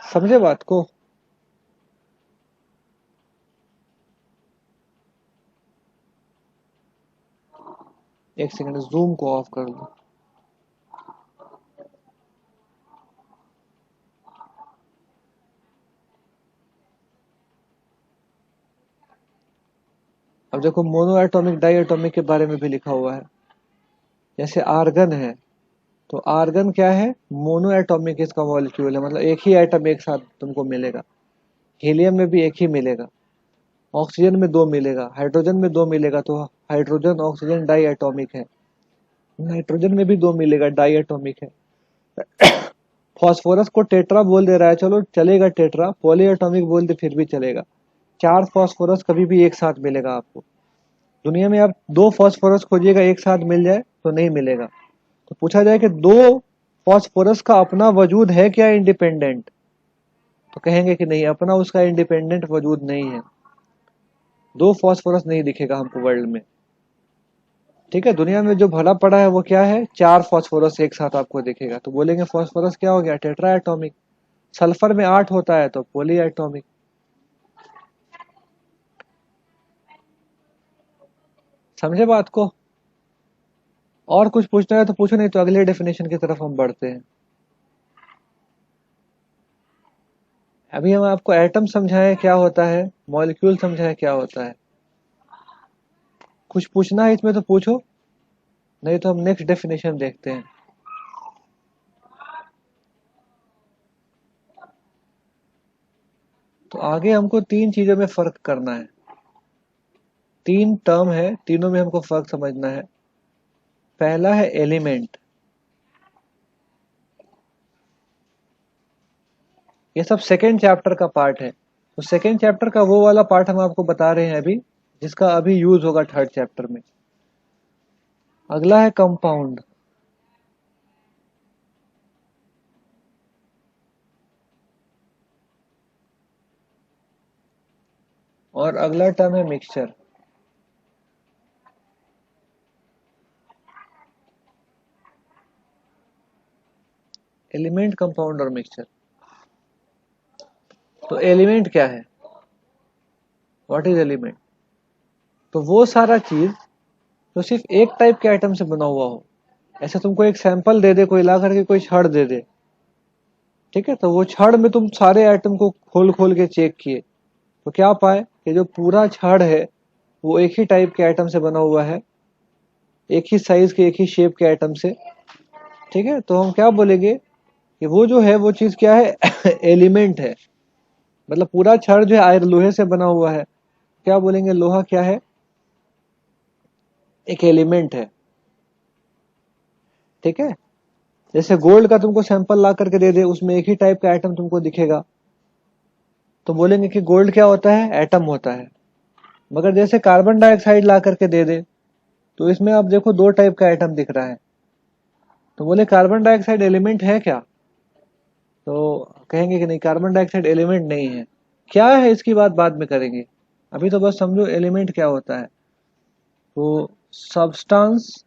समझे बात को? एक सेकंड, जूम को ऑफ कर दो। अब देखो मोनो एटॉमिक डाई एटॉमिक के बारे में भी लिखा हुआ है। जैसे आर्गन है, तो आर्गन क्या है? मोनो एटॉमिक इसका मॉलिक्यूल है, मतलब एक ही एटम एक साथ तुमको मिलेगा। हीलियम में भी एक ही मिलेगा, ऑक्सीजन में दो मिलेगा, हाइड्रोजन में दो मिलेगा, तो हाइड्रोजन ऑक्सीजन डाई एटॉमिक है। नाइट्रोजन में भी दो मिलेगा, डाई एटॉमिक है। फॉस्फोरस को टेट्रा बोल दे रहा है, चलो चलेगा टेट्रा, पॉली एटॉमिक बोल दे फिर भी चलेगा। 4 फॉस्फोरस कभी भी एक साथ मिलेगा आपको। दुनिया में आप 2 फॉस्फोरस खोजिएगा एक साथ मिल जाए तो नहीं मिलेगा। तो पूछा जाए कि 2 फॉस्फोरस का अपना वजूद है क्या इंडिपेंडेंट? तो कहेंगे कि नहीं, अपना उसका इंडिपेंडेंट वजूद नहीं है। 2 फॉस्फोरस नहीं दिखेगा हमको वर्ल्ड में। ठीक है, दुनिया में जो भरा पड़ा है वो क्या है? 4 फॉस्फोरस एक साथ आपको दिखेगा, तो बोलेंगे फॉस्फोरस क्या हो गया? Tetra atomic. सल्फर में 8 होता है तो पॉली एटॉमिक। समझे बात को? और कुछ पूछना है तो पूछो, नहीं तो अगले डेफिनेशन की तरफ हम बढ़ते हैं। अभी हम आपको एटम समझाएं क्या होता है, मॉलिक्यूल समझाएं क्या होता है। कुछ पूछना है इसमें तो पूछो, नहीं तो हम नेक्स्ट डेफिनेशन देखते हैं। तो आगे हमको 3 चीजों में फर्क करना है। 3 टर्म है, तीनों में हमको फर्क समझना है। पहला है एलिमेंट। ये सब सेकेंड चैप्टर का पार्ट है। तो सेकेंड चैप्टर का वो वाला पार्ट हम आपको बता रहे हैं अभी, जिसका अभी यूज होगा थर्ड चैप्टर में। अगला है कंपाउंड। और अगला टर्म है मिक्सचर। एलिमेंट, कंपाउंड और मिक्सचर। तो एलिमेंट क्या है? What is element? तो वो सारा चीज जो सिर्फ एक टाइप के आइटम से बना हुआ हो। ऐसे तुमको एक सैंपल दे दे कोई, ला करके कोई छड़ दे दे, ठीक है, तो वो छड़ में तुम सारे आइटम को खोल खोल के चेक किए, तो क्या पाए कि जो पूरा छड़ है वो एक ही टाइप के आइटम से बना हुआ है, एक ही साइज के, एक ही शेप के आइटम से। ठीक है, तो हम क्या बोलेंगे कि वो जो है वो चीज क्या है? एलिमेंट है। मतलब पूरा छड़ जो है आयरन लोहे से बना हुआ है, क्या बोलेंगे? लोहा क्या है? एक एलिमेंट है। ठीक है, जैसे गोल्ड का तुमको सैंपल ला करके दे दे, उसमें एक ही टाइप का आइटम तुमको दिखेगा, तो बोलेंगे कि गोल्ड क्या होता है? एटम होता है। मगर जैसे कार्बन डाइऑक्साइड ला करके दे दे, तो इसमें आप देखो 2 टाइप का आइटम दिख रहा है, तो बोले कार्बन डाइऑक्साइड एलिमेंट है क्या? तो कहेंगे कि नहीं, कार्बन डाइऑक्साइड एलिमेंट नहीं है। क्या है इसकी बात बाद में करेंगे, अभी तो बस समझो एलिमेंट क्या होता है। तो सब्सटेंस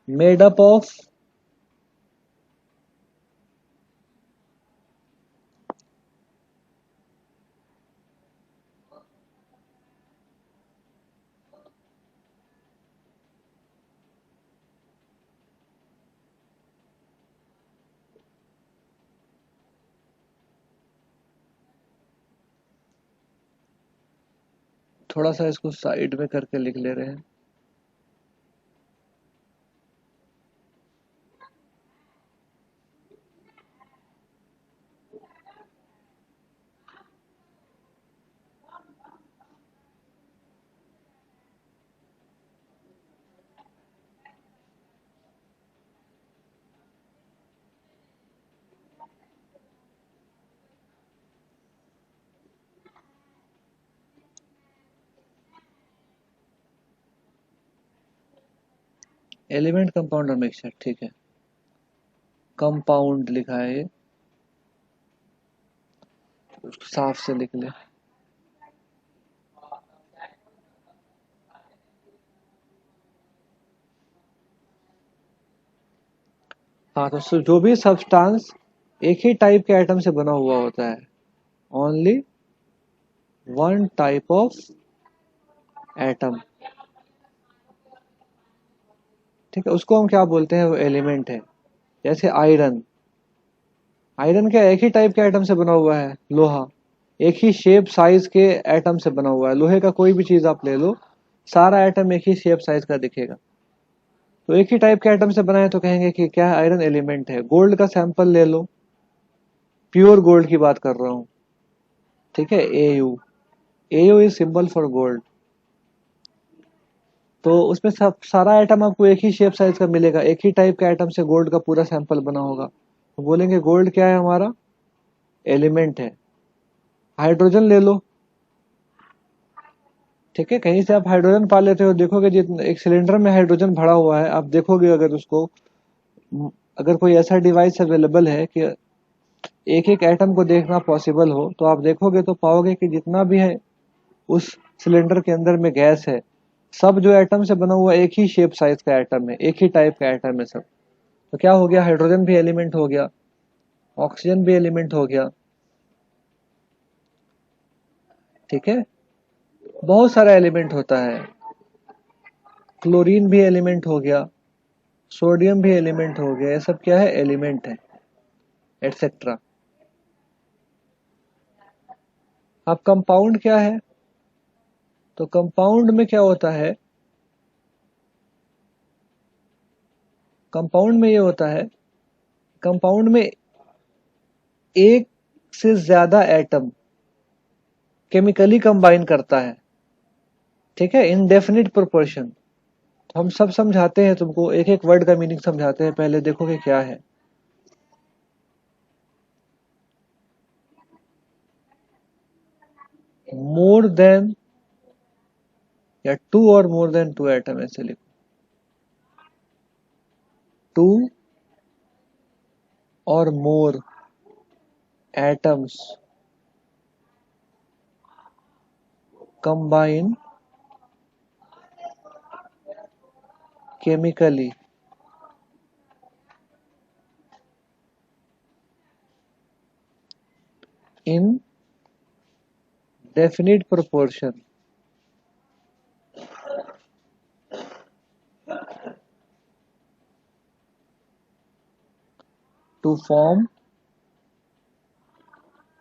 मेड अप ऑफ थोड़ा सा इसको साइड में करके लिख ले रहे हैं। एलिमेंट, कंपाउंड और मिक्सचर, ठीक है। कंपाउंड लिखा है ये, साफ से लिख ले। हाँ, तो जो भी सब्सटेंस एक ही टाइप के एटम से बना हुआ होता है, only one type of atom, ठीक है, उसको हम क्या बोलते हैं, वो एलिमेंट है। जैसे आयरन, आयरन क्या एक ही टाइप के एटम से बना हुआ है, लोहा एक ही शेप साइज के एटम से बना हुआ है। लोहे का कोई भी चीज आप ले लो, सारा एटम एक ही शेप साइज का दिखेगा, तो एक ही टाइप के एटम से बना है, तो कहेंगे कि क्या है, आयरन एलिमेंट है। गोल्ड का सैंपल ले लो, प्योर गोल्ड की बात कर रहा हूँ, ठीक है, AU, AU is symbol for gold. तो उसमें सब सारा आइटम आपको एक ही शेप साइज का मिलेगा, एक ही टाइप के आइटम से गोल्ड का पूरा सैंपल बना होगा, तो बोलेंगे गोल्ड क्या है, हमारा एलिमेंट है। हाइड्रोजन ले लो, ठीक है, कहीं से आप हाइड्रोजन पा लेते हो, देखोगे जितना एक सिलेंडर में हाइड्रोजन भरा हुआ है, आप देखोगे अगर उसको, अगर कोई ऐसा डिवाइस अवेलेबल है कि एक एक एटम को देखना पॉसिबल हो, तो आप देखोगे तो पाओगे कि जितना भी है उस सिलेंडर के अंदर में गैस है, सब जो एटम से बना हुआ एक ही शेप साइज का एटम है, एक ही टाइप का एटम है सब। तो क्या हो गया, हाइड्रोजन भी एलिमेंट हो गया, ऑक्सीजन भी एलिमेंट हो गया, ठीक है, बहुत सारा एलिमेंट होता है। क्लोरीन भी एलिमेंट हो गया, सोडियम भी एलिमेंट हो गया, ये सब क्या है, एलिमेंट है, एटसेट्रा। अब कंपाउंड क्या है, तो कंपाउंड में क्या होता है, कंपाउंड में ये होता है, कंपाउंड में एक से ज्यादा एटम केमिकली कंबाइन करता है, ठीक है, इन डेफिनिट प्रोपोर्शन। तो हम सब समझाते हैं तुमको, एक एक वर्ड का मीनिंग समझाते हैं, पहले देखोगे क्या है। मोर देन या टू और मोर देन टू एटम, ऐसे लिखो, टू और मोर atoms combine chemically in definite proportion to form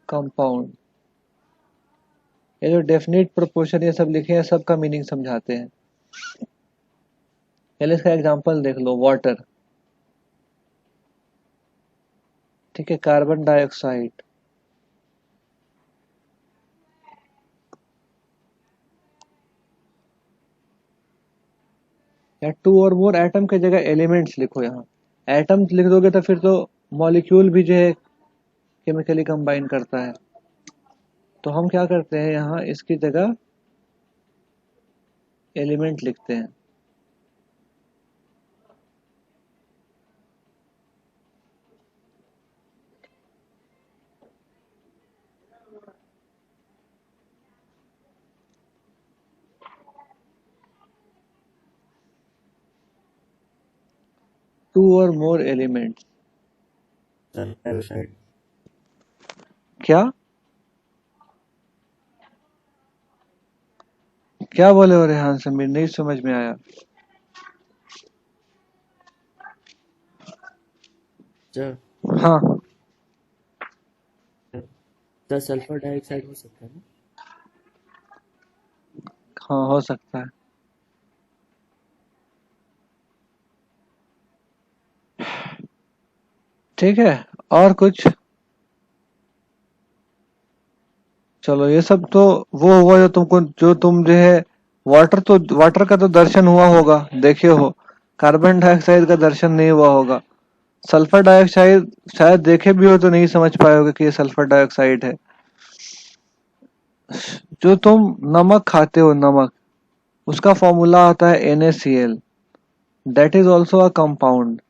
compound। ये जो डेफिनेट प्रोपोर्शन ये सब लिखे हैं, सबका मीनिंग समझाते हैं। पहले इसका एग्जांपल देख लो, वाटर, ठीक है, कार्बन डाइऑक्साइड, या टू और मोर एटम के जगह एलिमेंट्स लिखो। यहाँ एटम्स लिख दोगे तो फिर तो मॉलिक्यूल भी जो है केमिकली कंबाइन करता है, तो हम क्या करते हैं, यहाँ इसकी जगह एलिमेंट लिखते हैं। टू और मोर एलिमेंट्स, क्या क्या बोले हो रेहान समीर, नहीं समझ में आया। हाँ, तो सल्फर डाइऑक्साइड हो सकता है ना? हाँ हो सकता है। ठीक है, और कुछ, चलो ये सब तो वो हुआ जो तुमको, जो तुम जो है वाटर, तो वाटर का तो दर्शन हुआ होगा, देखे हो। कार्बन डाइऑक्साइड का दर्शन नहीं हुआ होगा। सल्फर डाइऑक्साइड शायद देखे भी हो तो नहीं समझ पाए होगे कि ये सल्फर डाइऑक्साइड है। जो तुम नमक खाते हो, नमक, उसका फॉर्मूला आता है NaCl, that is also a compound.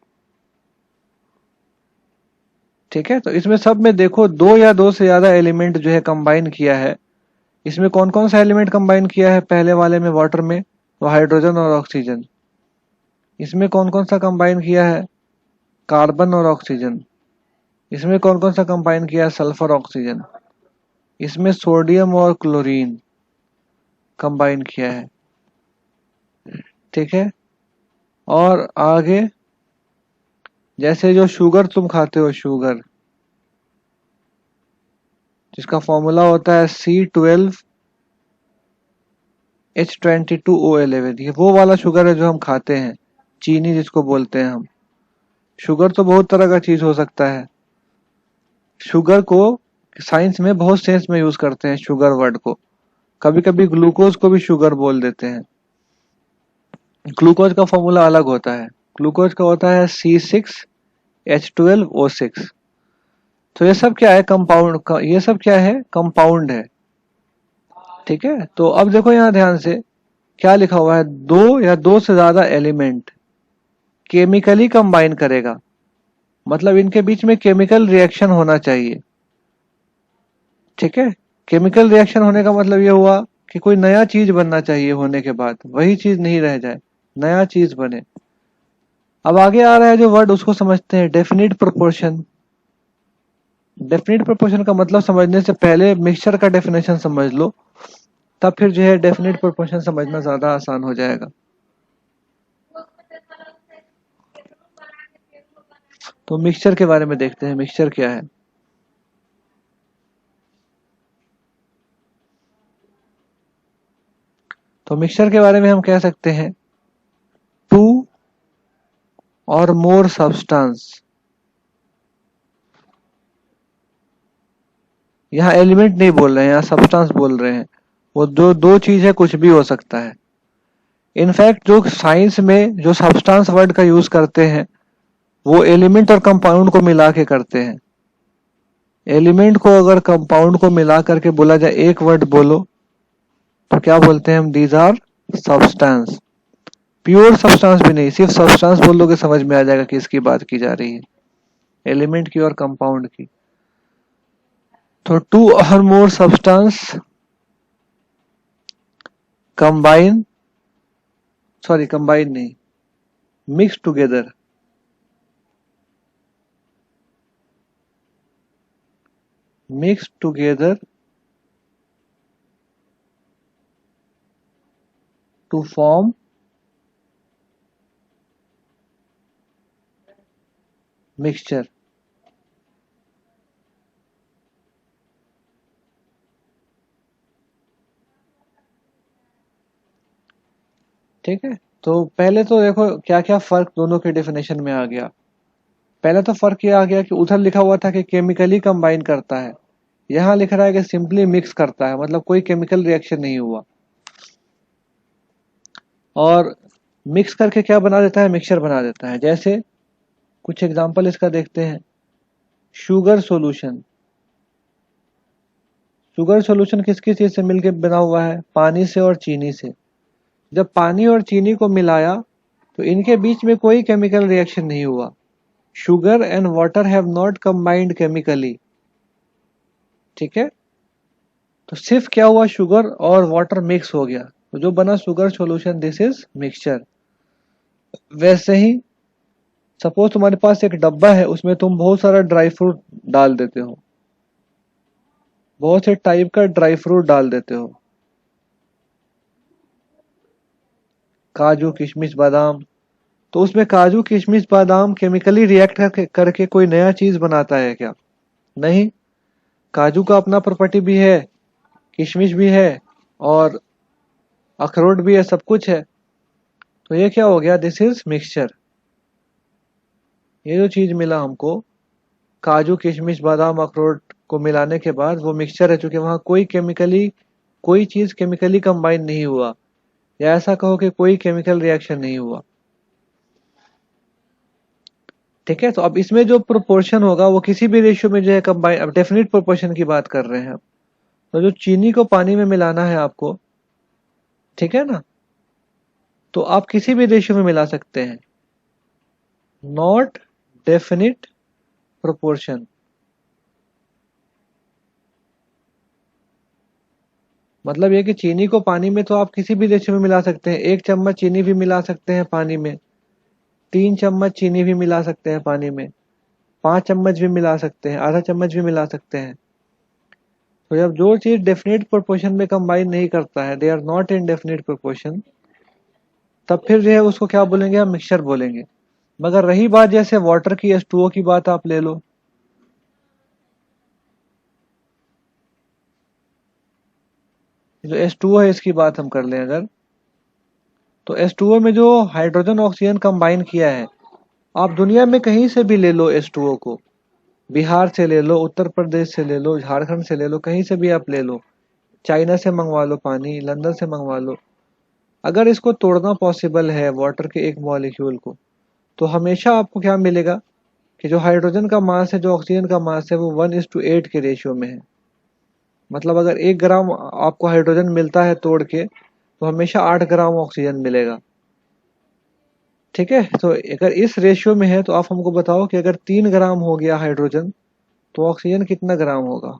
ठीक है, तो इसमें सब में देखो दो या दो से ज्यादा एलिमेंट जो है कंबाइन किया है। इसमें कौन कौन सा एलिमेंट कंबाइन किया है? पहले वाले में वाटर में तो हाइड्रोजन और ऑक्सीजन। इसमें कौन कौन सा कंबाइन किया है? कार्बन और ऑक्सीजन। इसमें कौन कौन सा कंबाइन किया है? Sulphur oxygen. इसमें सोडियम और क्लोरीन कंबाइन किया है। ठीक है, और आगे जैसे जो शुगर तुम खाते हो, शुगर जिसका फॉर्मूला होता है C12H22O11, ये वो वाला शुगर है जो हम खाते हैं, चीनी जिसको बोलते हैं हम। शुगर तो बहुत तरह का चीज हो सकता है। शुगर को साइंस में बहुत सेंस में यूज करते हैं, शुगर वर्ड को। कभी कभी ग्लूकोज को भी शुगर बोल देते हैं। ग्लूकोज का फॉर्मूला अलग होता है, ग्लूकोज का होता है C6H12O6। तो ये सब क्या है? कंपाउंड का, ये सब क्या है? कंपाउंड है। ठीक है, तो अब देखो यहां ध्यान से क्या लिखा हुआ है? दो या दो से ज्यादा एलिमेंट केमिकली कंबाइन करेगा, मतलब इनके बीच में केमिकल रिएक्शन होना चाहिए। ठीक है, केमिकल रिएक्शन होने का मतलब ये हुआ कि कोई नया चीज बनना चाहिए, होने के बाद वही चीज नहीं रह जाए, नया चीज बने। अब आगे आ रहा है जो वर्ड, उसको समझते हैं, डेफिनिट प्रोपोर्शन। डेफिनिट प्रोपोर्शन का मतलब समझने से पहले मिक्सचर का डेफिनेशन समझ लो, तब फिर जो है डेफिनिट प्रोपोर्शन समझना ज्यादा आसान हो जाएगा। तो मिक्सचर के बारे में देखते हैं, मिक्सचर क्या है। तो मिक्सचर के बारे में हम कह सकते हैं टू और मोर सब्सटेंस। यहाँ एलिमेंट नहीं बोल रहे हैं, यहाँ सब्सटेंस बोल रहे हैं। वो जो दो चीज है, कुछ भी हो सकता है। इनफैक्ट जो साइंस में जो सब्सटेंस वर्ड का यूज करते हैं, वो एलिमेंट और कंपाउंड को मिला के करते हैं। एलिमेंट को अगर कंपाउंड को मिला करके बोला जाए, एक वर्ड बोलो, तो क्या बोलते हैं हम? These are substance. Pure substance भी नहीं, सिर्फ सब्सटेंस बोल लोगे समझ में आ जाएगा कि इसकी बात की जा रही है, एलिमेंट की और कंपाउंड की। तो टू और मोर सब्सटेंस कंबाइन नहीं, mix together. Mix together to form mixture. ठीक है, तो पहले तो देखो क्या क्या फर्क दोनों के डेफिनेशन में आ गया। पहले तो फर्क ये आ गया कि उधर लिखा हुआ था कि केमिकली कंबाइन करता है, यहां लिख रहा है कि सिंपली मिक्स करता है, मतलब कोई केमिकल रिएक्शन नहीं हुआ। और मिक्स करके क्या बना देता है? मिक्सचर बना देता है। जैसे कुछ एग्जांपल इसका देखते हैं। Sugar solution. शुगर सॉल्यूशन किस किस चीज से मिलकर बना हुआ है? पानी से और चीनी से। जब पानी और चीनी को मिलाया तो इनके बीच में कोई केमिकल रिएक्शन नहीं हुआ। Sugar and water have not combined chemically. ठीक है, तो सिर्फ क्या हुआ? शुगर और वाटर मिक्स हो गया, तो जो बना sugar solution, this is mixture. वैसे ही सपोज तुम्हारे पास एक डब्बा है, उसमें तुम बहुत सारा ड्राई फ्रूट डाल देते हो, बहुत से टाइप का ड्राई फ्रूट डाल देते हो, काजू किशमिश बादाम। तो उसमें काजू किशमिश बादाम केमिकली रिएक्ट करके कोई नया चीज बनाता है क्या? नहीं। काजू का अपना प्रॉपर्टी भी है, किशमिश भी है और अखरोट भी है, सब कुछ है। तो ये क्या हो गया? This is mixture. ये जो चीज मिला हमको, काजू किशमिश बादाम अखरोट को मिलाने के बाद वो मिक्सचर है, चूंकि वहां कोई चीज केमिकली कंबाइन नहीं हुआ, या ऐसा कहो कि कोई केमिकल रिएक्शन नहीं हुआ। ठीक है, तो अब इसमें जो प्रोपोर्शन होगा वो किसी भी रेशियो में जो है कंबाइन, अब डेफिनिट प्रोपोर्शन की बात कर रहे हैं हम। तो जो चीनी को पानी में मिलाना है आपको, ठीक है ना, तो आप किसी भी रेशियो में मिला सकते हैं। Not definite proportion. मतलब ये कि चीनी को पानी में तो आप किसी भी रेशियो में मिला सकते हैं। 1 चम्मच चीनी भी मिला सकते हैं पानी में, 3 चम्मच चीनी भी मिला सकते हैं पानी में, 5 चम्मच भी मिला सकते हैं, आधा चम्मच भी मिला सकते हैं। तो जब जो चीज डेफिनेट प्रोपोर्शन में कंबाइन नहीं करता है, they are not in definite proportion, तब फिर जो है उसको क्या बोलेंगे, हम मिक्सचर बोलेंगे। मगर रही बात जैसे वाटर की, H2O की बात आप ले लो, जो H2O है इसकी बात हम कर लें अगर, तो H2O में जो हाइड्रोजन ऑक्सीजन कंबाइन किया है, आप दुनिया में कहीं से भी ले लो H2O को, बिहार से ले लो, उत्तर प्रदेश से ले लो, झारखंड से ले लो, कहीं से भी आप ले लो, चाइना से मंगवा लो पानी, लंदन से मंगवा लो। अगर इसको तोड़ना पॉसिबल है वाटर के एक मॉलिक्यूल को, तो हमेशा आपको क्या मिलेगा कि जो हाइड्रोजन का मास है, जो ऑक्सीजन का मास है, वो 1:8 के रेशियो में है। मतलब अगर 1 ग्राम आपको हाइड्रोजन मिलता है तोड़ के, तो हमेशा 8 ग्राम ऑक्सीजन मिलेगा। ठीक है, तो अगर इस रेशियो में है तो आप हमको बताओ कि अगर 3 ग्राम हो गया हाइड्रोजन, तो ऑक्सीजन कितना ग्राम होगा?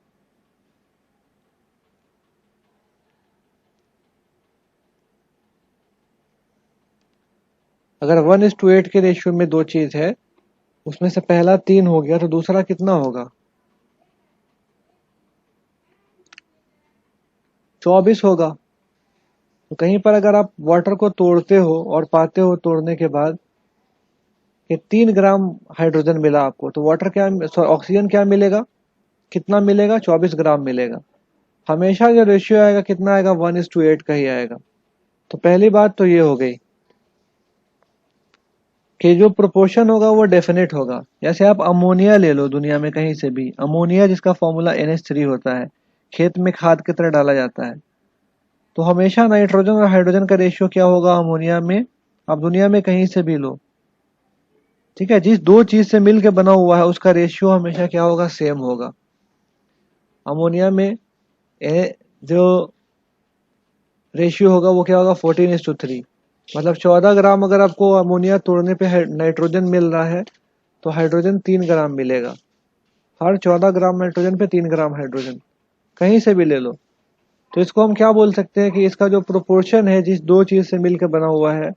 अगर 1:8 के रेशियो में दो चीज है, उसमें से पहला 3 हो गया, तो दूसरा कितना होगा? 24 होगा। तो कहीं पर अगर आप वाटर को तोड़ते हो और पाते हो तोड़ने के बाद कि 3 ग्राम हाइड्रोजन मिला आपको, तो वाटर क्या, ऑक्सीजन क्या मिलेगा, कितना मिलेगा? 24 ग्राम मिलेगा। हमेशा जो रेशियो आएगा कितना आएगा? 1:8 का ही आएगा। तो पहली बात तो ये हो गई कि जो प्रोपोर्शन होगा वो डेफिनेट होगा। जैसे आप अमोनिया ले लो, दुनिया में कहीं से भी अमोनिया, जिसका फॉर्मूला NH3 होता है, खेत में खाद की तरह डाला जाता है, तो हमेशा नाइट्रोजन और हाइड्रोजन का रेशियो क्या होगा अमोनिया में? आप दुनिया में कहीं से भी लो, ठीक है, जिस दो चीज से मिलकर बना हुआ है उसका रेशियो हमेशा क्या होगा? सेम होगा। अमोनिया में जो रेशियो होगा वो क्या होगा? 14:3। मतलब 14 ग्राम अगर आपको अमोनिया तोड़ने पे नाइट्रोजन मिल रहा है, तो हाइड्रोजन 3 ग्राम मिलेगा। हर 14 ग्राम नाइट्रोजन पे 3 ग्राम हाइड्रोजन, कहीं से भी ले लो। तो इसको हम क्या बोल सकते हैं कि इसका जो प्रोपोर्शन है जिस दो चीज से मिलकर बना हुआ है,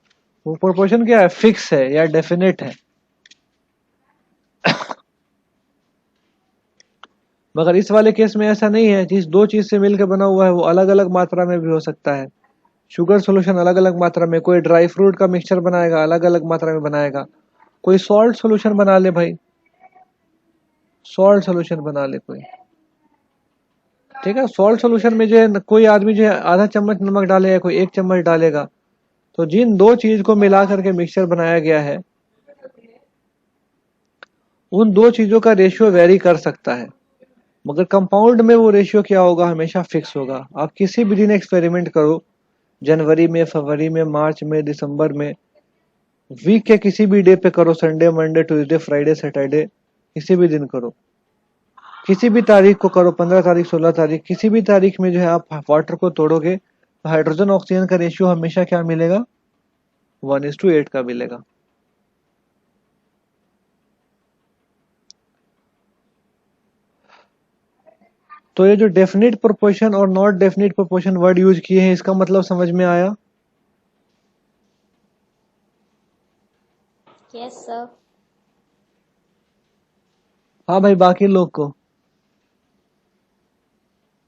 वो प्रोपोर्शन क्या है? फिक्स है या डेफिनेट है। मगर इस वाले केस में ऐसा नहीं है। जिस दो चीज से मिलकर बना हुआ है वो अलग अलग मात्रा में भी हो सकता है। शुगर सोल्यूशन अलग अलग मात्रा में, कोई ड्राई फ्रूट का मिक्सचर बनाएगा अलग अलग मात्रा में बनाएगा, कोई सॉल्ट सोल्यूशन बना ले भाई, सॉल्ट सोल्यूशन बना ले कोई, ठीक है। सॉल्ट सोल्यूशन में जो है कोई आदमी जो है आधा चम्मच नमक डालेगा, कोई 1 चम्मच डालेगा। तो जिन दो चीज को मिला करके मिक्सचर बनाया गया है, उन दो चीजों का रेशियो वेरी कर सकता है, मगर कंपाउंड में वो रेशियो क्या होगा? हमेशा फिक्स होगा। आप किसी भी दिन एक्सपेरिमेंट करो, जनवरी में, फरवरी में, मार्च में, दिसंबर में, वीक के किसी भी डे पे करो, Sunday, Monday, Tuesday, Friday, Saturday, किसी भी दिन करो, किसी भी तारीख को करो, 15 तारीख, 16 तारीख, किसी भी तारीख में जो है आप वाटर को तोड़ोगे, तो हाइड्रोजन ऑक्सीजन का रेशियो हमेशा क्या मिलेगा? 1:8 का मिलेगा। तो ये जो डेफिनेट प्रोपोर्शन और not definite proportion word use किए हैं, इसका मतलब समझ में आया? Yes sir. हाँ भाई, बाकी लोग को,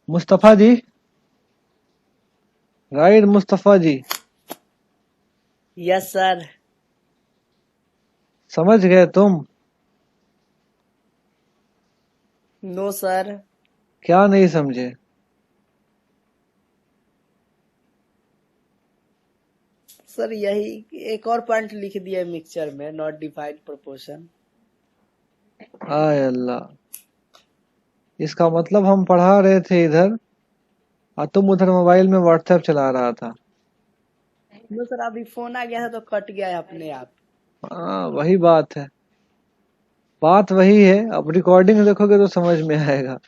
Mustafa ji, right Mustafa ji, yes sir. समझ गए तुम? No sir. क्या नहीं समझे? सर यही एक और पॉइंट लिख दिया मिक्सचर में, नॉट डिफाइंड प्रोपोर्शन। आय अल्लाह, इसका मतलब हम पढ़ा रहे थे इधर और तुम उधर मोबाइल में व्हाट्सएप चला रहा था। नो सर, अभी फोन आ गया था तो कट गया है अपने आप। हाँ, वही बात है, बात वही है। अब रिकॉर्डिंग देखोगे तो समझ में आएगा।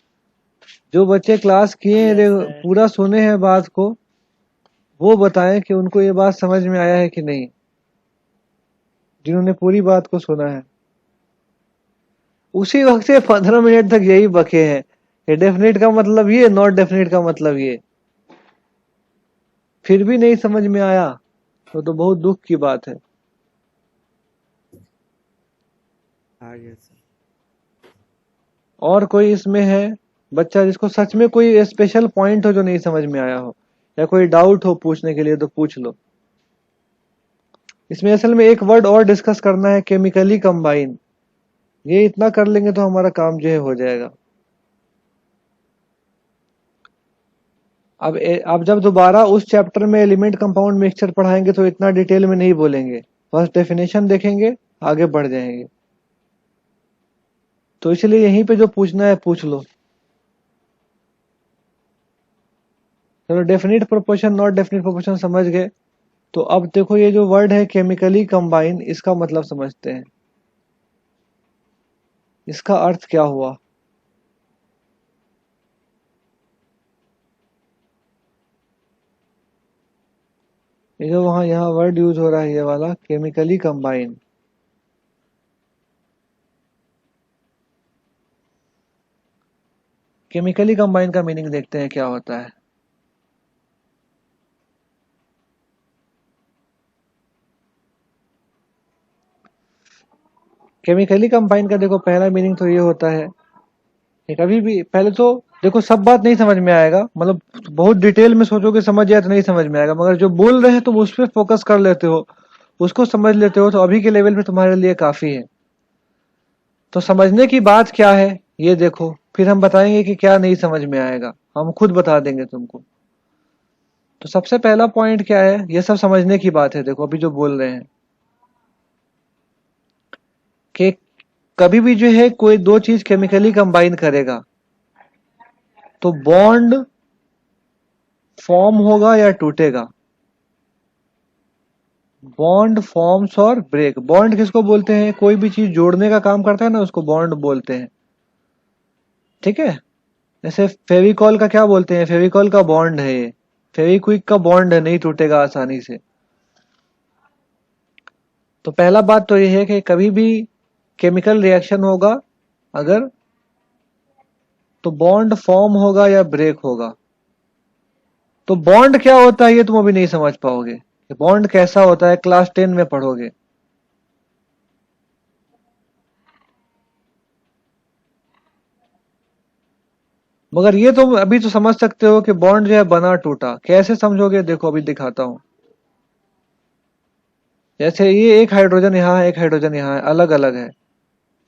जो बच्चे क्लास किए हैं, यस सर। पूरा सुने हैं बात को, वो बताएं कि उनको ये बात समझ में आया है कि नहीं। जिन्होंने पूरी बात को सुना है। उसी वक्त से 15 मिनट तक यही बके हैं, ये डेफिनेट का मतलब ये, नॉट डेफिनेट का मतलब ये, फिर भी नहीं समझ में आया तो बहुत दुख की बात है। आ गया सर। और कोई इसमें है बच्चा जिसको सच में कोई स्पेशल पॉइंट हो जो नहीं समझ में आया हो, या कोई डाउट हो पूछने के लिए तो पूछ लो। इसमें असल में एक वर्ड और डिस्कस करना है, केमिकली कंबाइन। ये इतना कर लेंगे तो हमारा काम जो है हो जाएगा। अब जब दोबारा उस चैप्टर में एलिमेंट कंपाउंड मिक्सचर पढ़ाएंगे तो इतना डिटेल में नहीं बोलेंगे, बस डेफिनेशन देखेंगे, आगे बढ़ जाएंगे। तो इसलिए यहीं पे जो पूछना है पूछ लो। चलो definite proportion not definite proportion समझ गए। तो अब देखो ये जो वर्ड है केमिकली कंबाइन, इसका मतलब समझते हैं, इसका अर्थ क्या हुआ। ये जो वहां यहाँ वर्ड यूज हो रहा है ये वाला केमिकली कंबाइन, केमिकली कंबाइन का मीनिंग देखते हैं क्या होता है। केमिकली कंबाइन का देखो पहला मीनिंग तो ये होता है कि कभी भी, पहले तो देखो सब बात नहीं समझ में आएगा, मतलब बहुत डिटेल में सोचोगे समझ जाए तो नहीं समझ में आएगा, मगर जो बोल रहे हैं तुम उस पर फोकस कर लेते हो, उसको समझ लेते हो, तो अभी के लेवल पे तुम्हारे लिए काफी है। तो समझने की बात क्या है ये देखो, फिर हम बताएंगे कि क्या नहीं समझ में आएगा, हम खुद बता देंगे तुमको। तो सबसे पहला पॉइंट क्या है, ये सब समझने की बात है। देखो अभी जो बोल रहे हैं कि कभी भी जो है कोई दो चीज केमिकली कंबाइन करेगा तो बॉन्ड फॉर्म होगा या टूटेगा। बॉन्ड फॉर्म्स और ब्रेक। बॉन्ड किसको बोलते हैं, कोई भी चीज जोड़ने का काम करता है ना उसको बॉन्ड बोलते हैं, ठीक है। जैसे फेविकॉल का क्या बोलते हैं, फेविकॉल का बॉन्ड है ये, फेविक्विक का बॉन्ड है, नहीं टूटेगा आसानी से। तो पहला बात तो ये है कि कभी भी केमिकल रिएक्शन होगा अगर, तो बॉन्ड फॉर्म होगा या ब्रेक होगा। तो बॉन्ड क्या होता है ये तुम अभी नहीं समझ पाओगे, बॉन्ड कैसा होता है क्लास 10 में पढ़ोगे। मगर ये तुम अभी तो समझ सकते हो कि बॉन्ड जो है बना टूटा, कैसे समझोगे देखो अभी दिखाता हूं। जैसे ये एक हाइड्रोजन यहाँ है, एक हाइड्रोजन यहाँ है, अलग अलग है।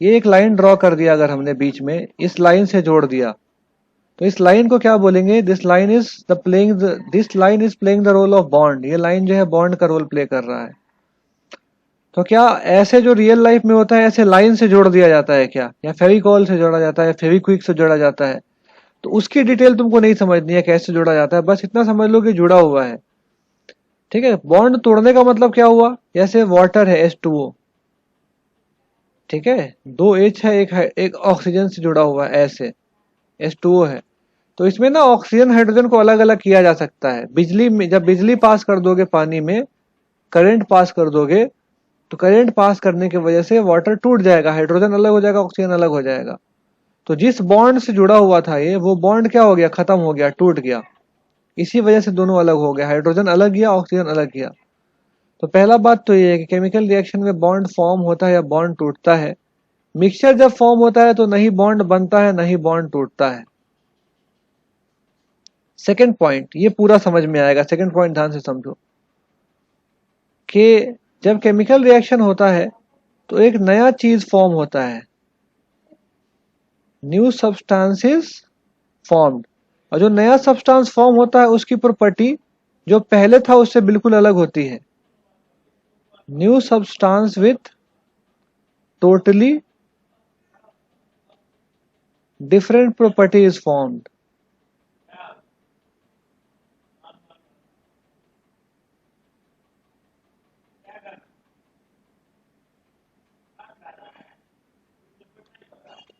ये एक लाइन ड्रॉ कर दिया अगर हमने बीच में, इस लाइन से जोड़ दिया, तो इस लाइन को क्या बोलेंगे, this line is playing the role of bond. ये लाइन जो है बॉन्ड का रोल प्ले कर रहा है। तो क्या ऐसे जो रियल लाइफ में होता है ऐसे लाइन से जोड़ दिया जाता है क्या, या फेविकॉल से जोड़ा जाता है, फेविक्विक से जोड़ा जाता है, तो उसकी डिटेल तुमको नहीं समझनी है कैसे जोड़ा जाता है, बस इतना समझ लो कि जुड़ा हुआ है, ठीक है। बॉन्ड तोड़ने का मतलब क्या हुआ, जैसे वाटर है H2O, ठीक है, दो H है, एक ऑक्सीजन से जुड़ा हुआ है, ऐसे H2O है। तो इसमें ना ऑक्सीजन हाइड्रोजन को अलग अलग किया जा सकता है। बिजली में जब बिजली पास कर दोगे पानी में, करंट पास कर दोगे, तो करंट पास करने की वजह से वाटर टूट जाएगा, हाइड्रोजन अलग हो जाएगा, ऑक्सीजन अलग हो जाएगा। तो जिस बॉन्ड से जुड़ा हुआ था ये, वो बॉन्ड क्या हो गया, खत्म हो गया, टूट गया। इसी वजह से दोनों अलग हो गया, हाइड्रोजन अलग गया, ऑक्सीजन अलग गया। तो पहला बात तो ये है कि केमिकल रिएक्शन में बॉन्ड फॉर्म होता है या बॉन्ड टूटता है। मिक्सचर जब फॉर्म होता है तो नहीं बॉन्ड बनता है नहीं बॉन्ड टूटता है। सेकेंड पॉइंट, ये पूरा समझ में आएगा। सेकेंड पॉइंट ध्यान से समझो कि जब केमिकल रिएक्शन होता है तो एक नया चीज फॉर्म होता है, न्यू सब्सटेंसेस फॉर्म्ड। और जो नया सब्सटेंस फॉर्म होता है उसकी प्रॉपर्टी जो पहले था उससे बिल्कुल अलग होती है। New substance with totally different property is formed.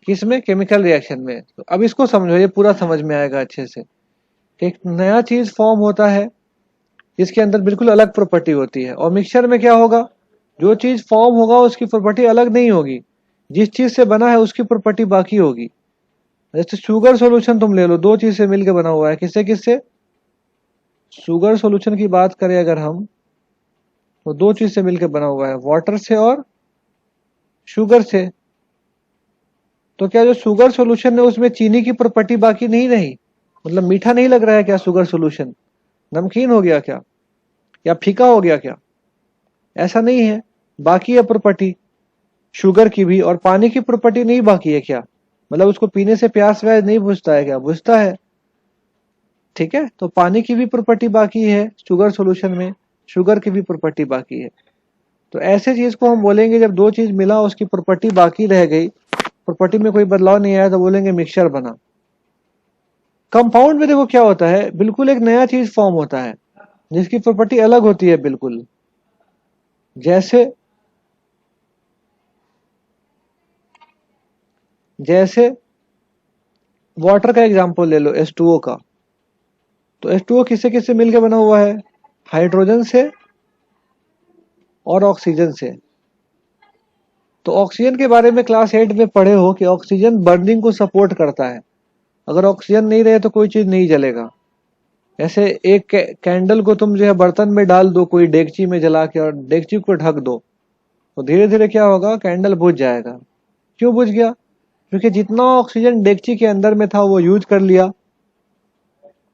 किसमें, केमिकल रिएक्शन में। तो अब इसको समझो, ये पूरा समझ में आएगा अच्छे से। एक नया चीज फॉर्म होता है जिसके अंदर बिल्कुल अलग प्रॉपर्टी होती है। और मिक्सचर में क्या होगा, जो चीज फॉर्म होगा उसकी प्रॉपर्टी अलग नहीं होगी, जिस चीज से बना है उसकी प्रॉपर्टी बाकी होगी। जैसे शुगर सॉल्यूशन तुम ले लो, दो चीज से मिलकर बना हुआ है, किससे किससे? शुगर सॉल्यूशन की बात करें अगर हम, तो दो चीज से मिलकर बना हुआ है, वाटर से और शुगर से। तो क्या जो शुगर सॉल्यूशन है उसमें चीनी की प्रॉपर्टी बाकी नहीं रही? मतलब मीठा नहीं लग रहा है क्या शुगर सॉल्यूशन? नमकीन हो गया क्या, या फीका हो गया क्या? ऐसा नहीं है, बाकी है प्रॉपर्टी शुगर की भी, और पानी की प्रॉपर्टी नहीं बाकी है क्या? मतलब उसको पीने से प्यास व्यास नहीं बुझता है क्या? बुझता है। ठीक है, तो पानी की भी प्रॉपर्टी बाकी है शुगर सॉल्यूशन में, शुगर की भी प्रॉपर्टी बाकी है। तो ऐसे चीज को हम बोलेंगे जब दो चीज मिला उसकी प्रॉपर्टी बाकी रह गई, प्रॉपर्टी में कोई बदलाव नहीं आया, तो बोलेंगे मिक्सचर बना। कंपाउंड में देखो क्या होता है, बिल्कुल एक नया चीज फॉर्म होता है जिसकी प्रॉपर्टी अलग होती है बिल्कुल। जैसे जैसे वाटर का एग्जांपल ले लो, H2O का। तो H2O किससे किससे मिलकर बना हुआ है? हाइड्रोजन से और ऑक्सीजन से। तो ऑक्सीजन के बारे में क्लास 8 में पढ़े हो कि ऑक्सीजन बर्निंग को सपोर्ट करता है। अगर ऑक्सीजन नहीं रहे तो कोई चीज नहीं जलेगा। ऐसे एक कैंडल को तुम जो है बर्तन में डाल दो कोई डेगची में जला के, और डेगची को ढक दो, तो धीरे धीरे क्या होगा, कैंडल बुझ जाएगा। क्यों बुझ गया? क्योंकि जितना ऑक्सीजन डेगची के अंदर में था वो यूज कर लिया,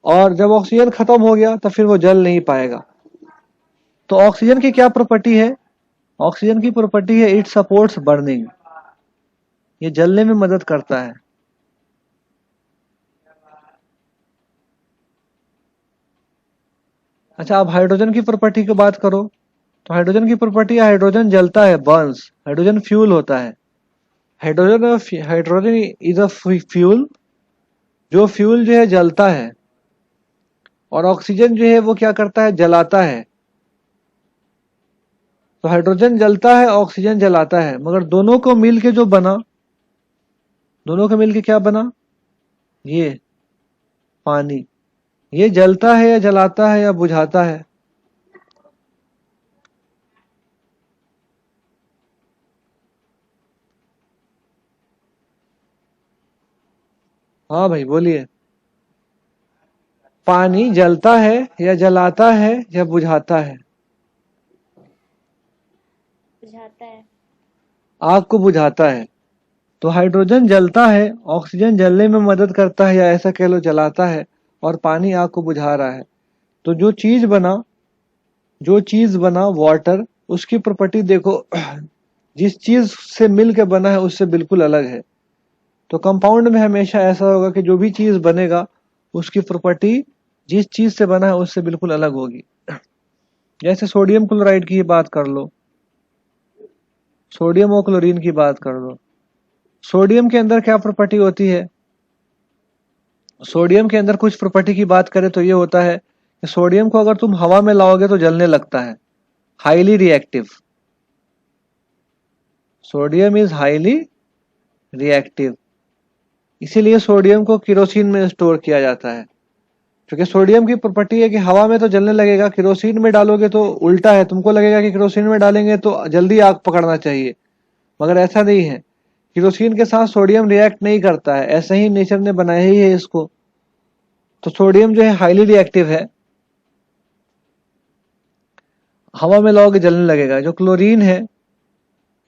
और जब ऑक्सीजन खत्म हो गया तो फिर वो जल नहीं पाएगा। तो ऑक्सीजन की क्या प्रॉपर्टी है? ऑक्सीजन की प्रॉपर्टी है इट सपोर्ट्स बर्निंग, ये जलने में मदद करता है। अच्छा, अब हाइड्रोजन की प्रॉपर्टी की बात करो, तो हाइड्रोजन की प्रॉपर्टी है हाइड्रोजन जलता है, बर्न्स, हाइड्रोजन फ्यूल होता है। हाइड्रोजन इज अ फ्यूल, जो फ्यूल जो है जलता है, और ऑक्सीजन जो है वो क्या करता है, जलाता है। तो हाइड्रोजन जलता है, ऑक्सीजन जलाता है, मगर दोनों को मिलके जो बना, दोनों को मिलके क्या बना, ये पानी। ये जलता है या जलाता है या बुझाता है? हाँ भाई बोलिए। पानी जलता है या जलाता है या बुझाता है? बुझाता है। आग को बुझाता है। तो हाइड्रोजन जलता है, ऑक्सीजन जलने में मदद करता है, या ऐसा कह लो जलाता है, और पानी आग को बुझा रहा है। तो जो चीज बना वाटर, उसकी प्रॉपर्टी देखो जिस चीज से मिलकर बना है उससे बिल्कुल अलग है। तो कंपाउंड में हमेशा ऐसा होगा कि जो भी चीज बनेगा उसकी प्रॉपर्टी जिस चीज से बना है उससे बिल्कुल अलग होगी। जैसे सोडियम क्लोराइड की बात कर लो, सोडियम और क्लोरीन की बात कर लो। सोडियम के अंदर क्या प्रॉपर्टी होती है? सोडियम के अंदर कुछ प्रॉपर्टी की बात करें तो ये होता है कि सोडियम को अगर तुम हवा में लाओगे तो जलने लगता है, highly reactive. Sodium is highly reactive, इसीलिए सोडियम को केरोसिन में स्टोर किया जाता है। क्योंकि सोडियम की प्रॉपर्टी है कि हवा में तो जलने लगेगा, केरोसिन में डालोगे तो उल्टा है, तुमको लगेगा कि केरोसिन में डालेंगे तो जल्दी आग पकड़ना चाहिए, मगर ऐसा नहीं है। केरोसिन के साथ सोडियम रिएक्ट नहीं करता है, ऐसे ही नेचर ने बनाया ही है इसको। तो सोडियम जो है हाईली रिएक्टिव है, हवा में लाओगे जलने लगेगा। जो क्लोरीन है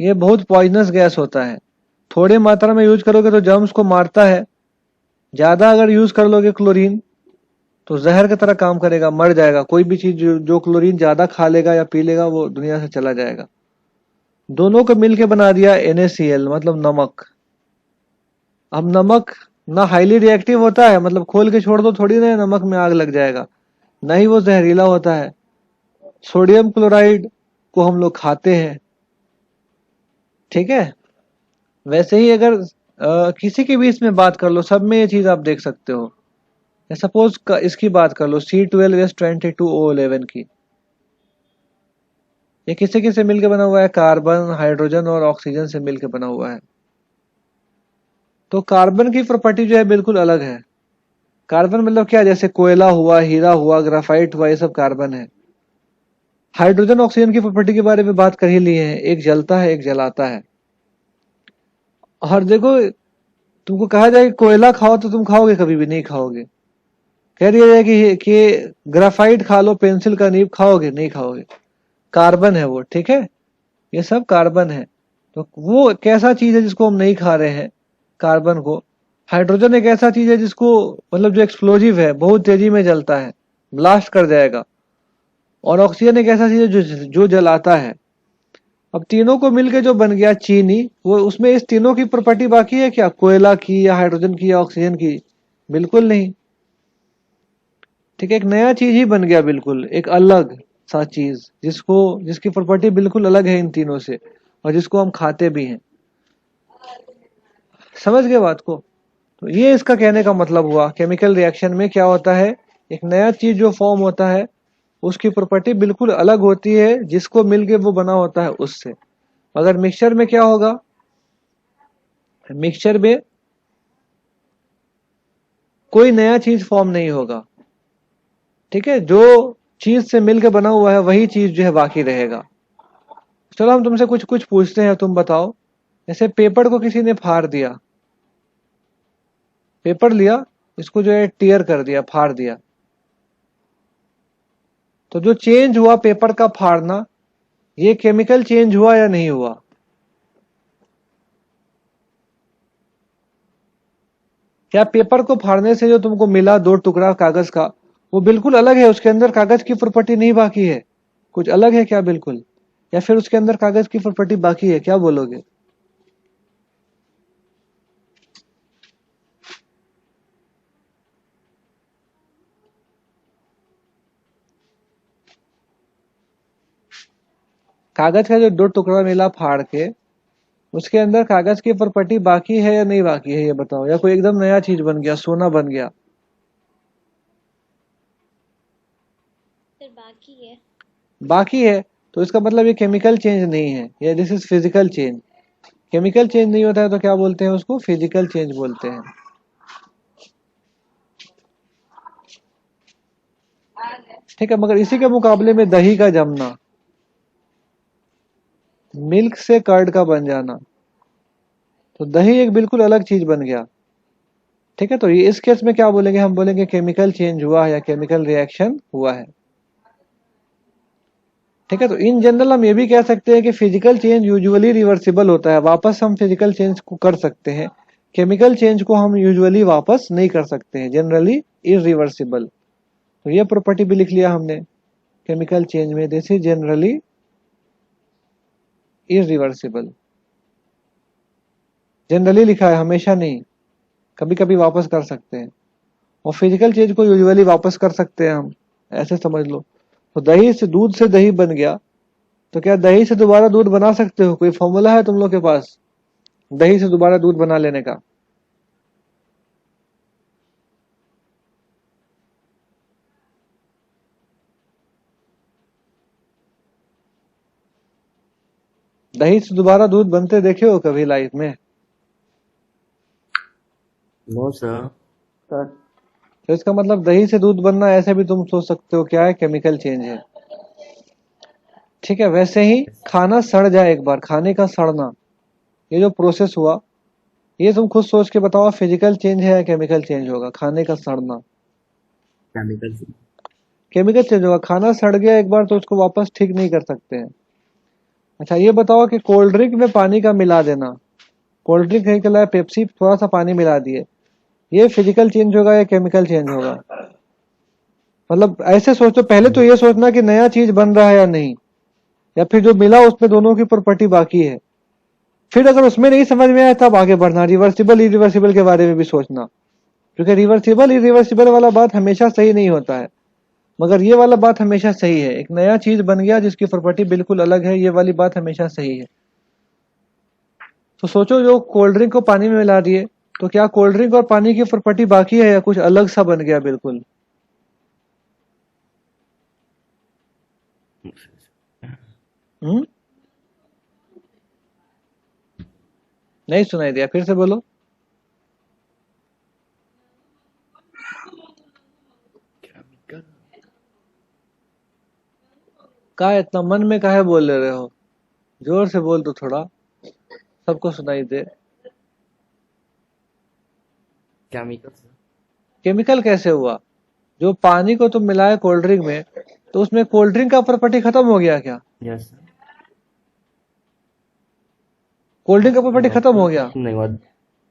ये बहुत पॉइजनस गैस होता है, थोड़े मात्रा में यूज करोगे तो जर्म्स को मारता है, ज्यादा अगर यूज कर लोगे क्लोरीन तो जहर की तरह काम करेगा, मर जाएगा। कोई भी चीज जो क्लोरीन ज्यादा खा लेगा या पी लेगा वो दुनिया से चला जाएगा। दोनों को मिलके बना दिया NaCl, मतलब नमक। अब नमक ना हाईली रिएक्टिव होता है, मतलब खोल के छोड़ दो थोड़ी ना नमक में आग लग जाएगा, ना ही वो जहरीला होता है। सोडियम क्लोराइड को हम लोग खाते हैं, ठीक है। वैसे ही अगर किसी की भी इसमें बात कर लो, सब में ये चीज आप देख सकते हो। सपोज इसकी बात कर लो, C12H22O11 की, ये किससे किससे मिलकर बना हुआ है? कार्बन, हाइड्रोजन और ऑक्सीजन से मिलकर बना हुआ है। तो कार्बन की प्रॉपर्टी जो है बिल्कुल अलग है। कार्बन मतलब क्या? जैसे कोयला हुआ, हीरा हुआ, ग्राफाइट हुआ, ये सब कार्बन है। हाइड्रोजन ऑक्सीजन की प्रॉपर्टी के बारे में बात कर ही लिए हैं, एक जलता है एक जलाता है। और देखो तुमको कहा जाए कि कोयला खाओ तो तुम खाओगे? कभी भी नहीं खाओगे। कह दिया जाए कि ग्राफाइट खा लो, पेंसिल का नीब खाओगे? नहीं खाओगे। कार्बन है वो, ठीक है, ये सब कार्बन है। तो वो कैसा चीज है जिसको हम नहीं खा रहे हैं? कार्बन को। हाइड्रोजन एक ऐसा चीज है जिसको मतलब जो एक्सप्लोजिव है, बहुत तेजी में जलता है, ब्लास्ट कर जाएगा। और ऑक्सीजन एक ऐसा चीज है जो जलाता है। अब तीनों को मिलके जो बन गया चीनी, वो उसमें इस तीनों की प्रॉपर्टी बाकी है क्या? कोयला की या हाइड्रोजन की या ऑक्सीजन की? बिल्कुल नहीं। ठीक है, एक नया चीज ही बन गया, बिल्कुल एक अलग सा चीज, जिसकी प्रॉपर्टी बिल्कुल अलग है इन तीनों से, और जिसको हम खाते भी हैं। समझ गए बात को? तो ये इसका कहने का मतलब हुआ, केमिकल रिएक्शन में क्या होता है, एक नया चीज जो फॉर्म होता है उसकी प्रॉपर्टी बिल्कुल अलग होती है जिसको मिलके वो बना होता है उससे। अगर मिक्सचर में क्या होगा, मिक्सचर में कोई नया चीज फॉर्म नहीं होगा। ठीक है, जो चीज से मिलकर बना हुआ है वही चीज जो है बाकी रहेगा। चलो हम तुमसे कुछ कुछ पूछते हैं, तुम बताओ। जैसे पेपर को किसी ने फाड़ दिया, पेपर लिया, इसको जो है टीयर कर दिया, फाड़ दिया, तो जो चेंज हुआ पेपर का फाड़ना, ये केमिकल चेंज हुआ या नहीं हुआ? क्या पेपर को फाड़ने से जो तुमको मिला दो टुकड़ा कागज का, वो बिल्कुल अलग है, उसके अंदर कागज की प्रॉपर्टी नहीं बाकी है? कुछ अलग है क्या बिल्कुल? या फिर उसके अंदर कागज की प्रॉपर्टी बाकी है? क्या बोलोगे? कागज का जो दो टुकड़ा मिला फाड़ के, उसके अंदर कागज की प्रॉपर्टी बाकी है या नहीं बाकी है, ये बताओ। या कोई एकदम नया चीज बन गया, सोना बन गया? फिर बाकी है। बाकी है, तो इसका मतलब ये केमिकल चेंज नहीं है, ये this is physical change. Chemical change नहीं होता है तो क्या बोलते हैं उसको? फिजिकल चेंज बोलते हैं। ठीक है, मगर इसी के मुकाबले में दही का जमना, मिल्क से कर्ड का बन जाना, तो दही एक बिल्कुल अलग चीज बन गया। ठीक है, तो ये इस केस में क्या बोलेंगे? हम बोलेंगे केमिकल चेंज हुआ है या केमिकल रिएक्शन हुआ है। ठीक है, तो इन जनरल हम ये भी कह सकते हैं कि फिजिकल चेंज यूजुअली रिवर्सिबल होता है, वापस हम फिजिकल चेंज को कर सकते हैं। केमिकल चेंज को हम यूजुअली वापस नहीं कर सकते हैं, जनरली इरिवर्सिबल। तो ये प्रॉपर्टी भी लिख लिया हमने केमिकल चेंज में, this is generally irreversible. Generally लिखा है, हमेशा नहीं, कभी कभी वापस कर सकते हैं। और फिजिकल चेंज को यूजुअली वापस कर सकते हैं हम, ऐसे समझ लो। तो दही से, दूध से दही बन गया, तो क्या दही से दोबारा दूध बना सकते हो? कोई फॉर्मूला है तुम लोग के पास दही से दोबारा दूध बना लेने का? दही से दोबारा दूध बनते देखे हो कभी लाइफ में? No sir. तो इसका मतलब दही से दूध बनना, ऐसे भी तुम सोच सकते हो क्या है, केमिकल चेंज है। ठीक है, वैसे ही खाना सड़ जाए एक बार, खाने का सड़ना, ये जो प्रोसेस हुआ, ये तुम खुद सोच के बताओ, फिजिकल चेंज है या केमिकल चेंज होगा? खाने का सड़ना केमिकल से। केमिकल चेंज होगा। खाना सड़ गया एक बार तो उसको वापस ठीक नहीं कर सकते हैं। अच्छा ये बताओ कि कोल्ड ड्रिंक में पानी का मिला देना, कोल्ड ड्रिंक नहीं चला है, पेप्सी, थोड़ा सा पानी मिला दिए, ये फिजिकल चेंज होगा या केमिकल चेंज होगा? मतलब ऐसे सोचो, पहले तो ये सोचना कि नया चीज बन रहा है या नहीं, या फिर जो मिला उसमें दोनों की प्रॉपर्टी बाकी है। फिर अगर उसमें नहीं समझ में आया तब आगे बढ़ना, रिवर्सिबल इरिवर्सिबल के बारे में भी सोचना, क्योंकि रिवर्सिबल इरिवर्सिबल वाला बात हमेशा सही नहीं होता है, मगर ये वाला बात हमेशा सही है। एक नया चीज बन गया जिसकी प्रॉपर्टी बिल्कुल अलग है, ये वाली बात हमेशा सही है। तो सोचो, जो कोल्ड ड्रिंक को पानी में मिला दिए, तो क्या कोल्ड ड्रिंक और पानी की प्रॉपर्टी बाकी है या कुछ अलग सा बन गया बिल्कुल? हम्म, नहीं सुनाई दिया, फिर से बोलो। केमिकल। का इतना मन में काहे बोल ले रहे हो? जोर से बोल तो थोड़ा, सबको सुनाई दे। Chemical sir. केमिकल कैसे हुआ? जो पानी को तुम मिलाए कोल्ड ड्रिंक में, तो उसमें कोल्ड ड्रिंक का प्रॉपर्टी खत्म हो गया क्या? Yes sir. कोल्ड ड्रिंक का प्रॉपर्टी खत्म हो गया? नहीं हुआ,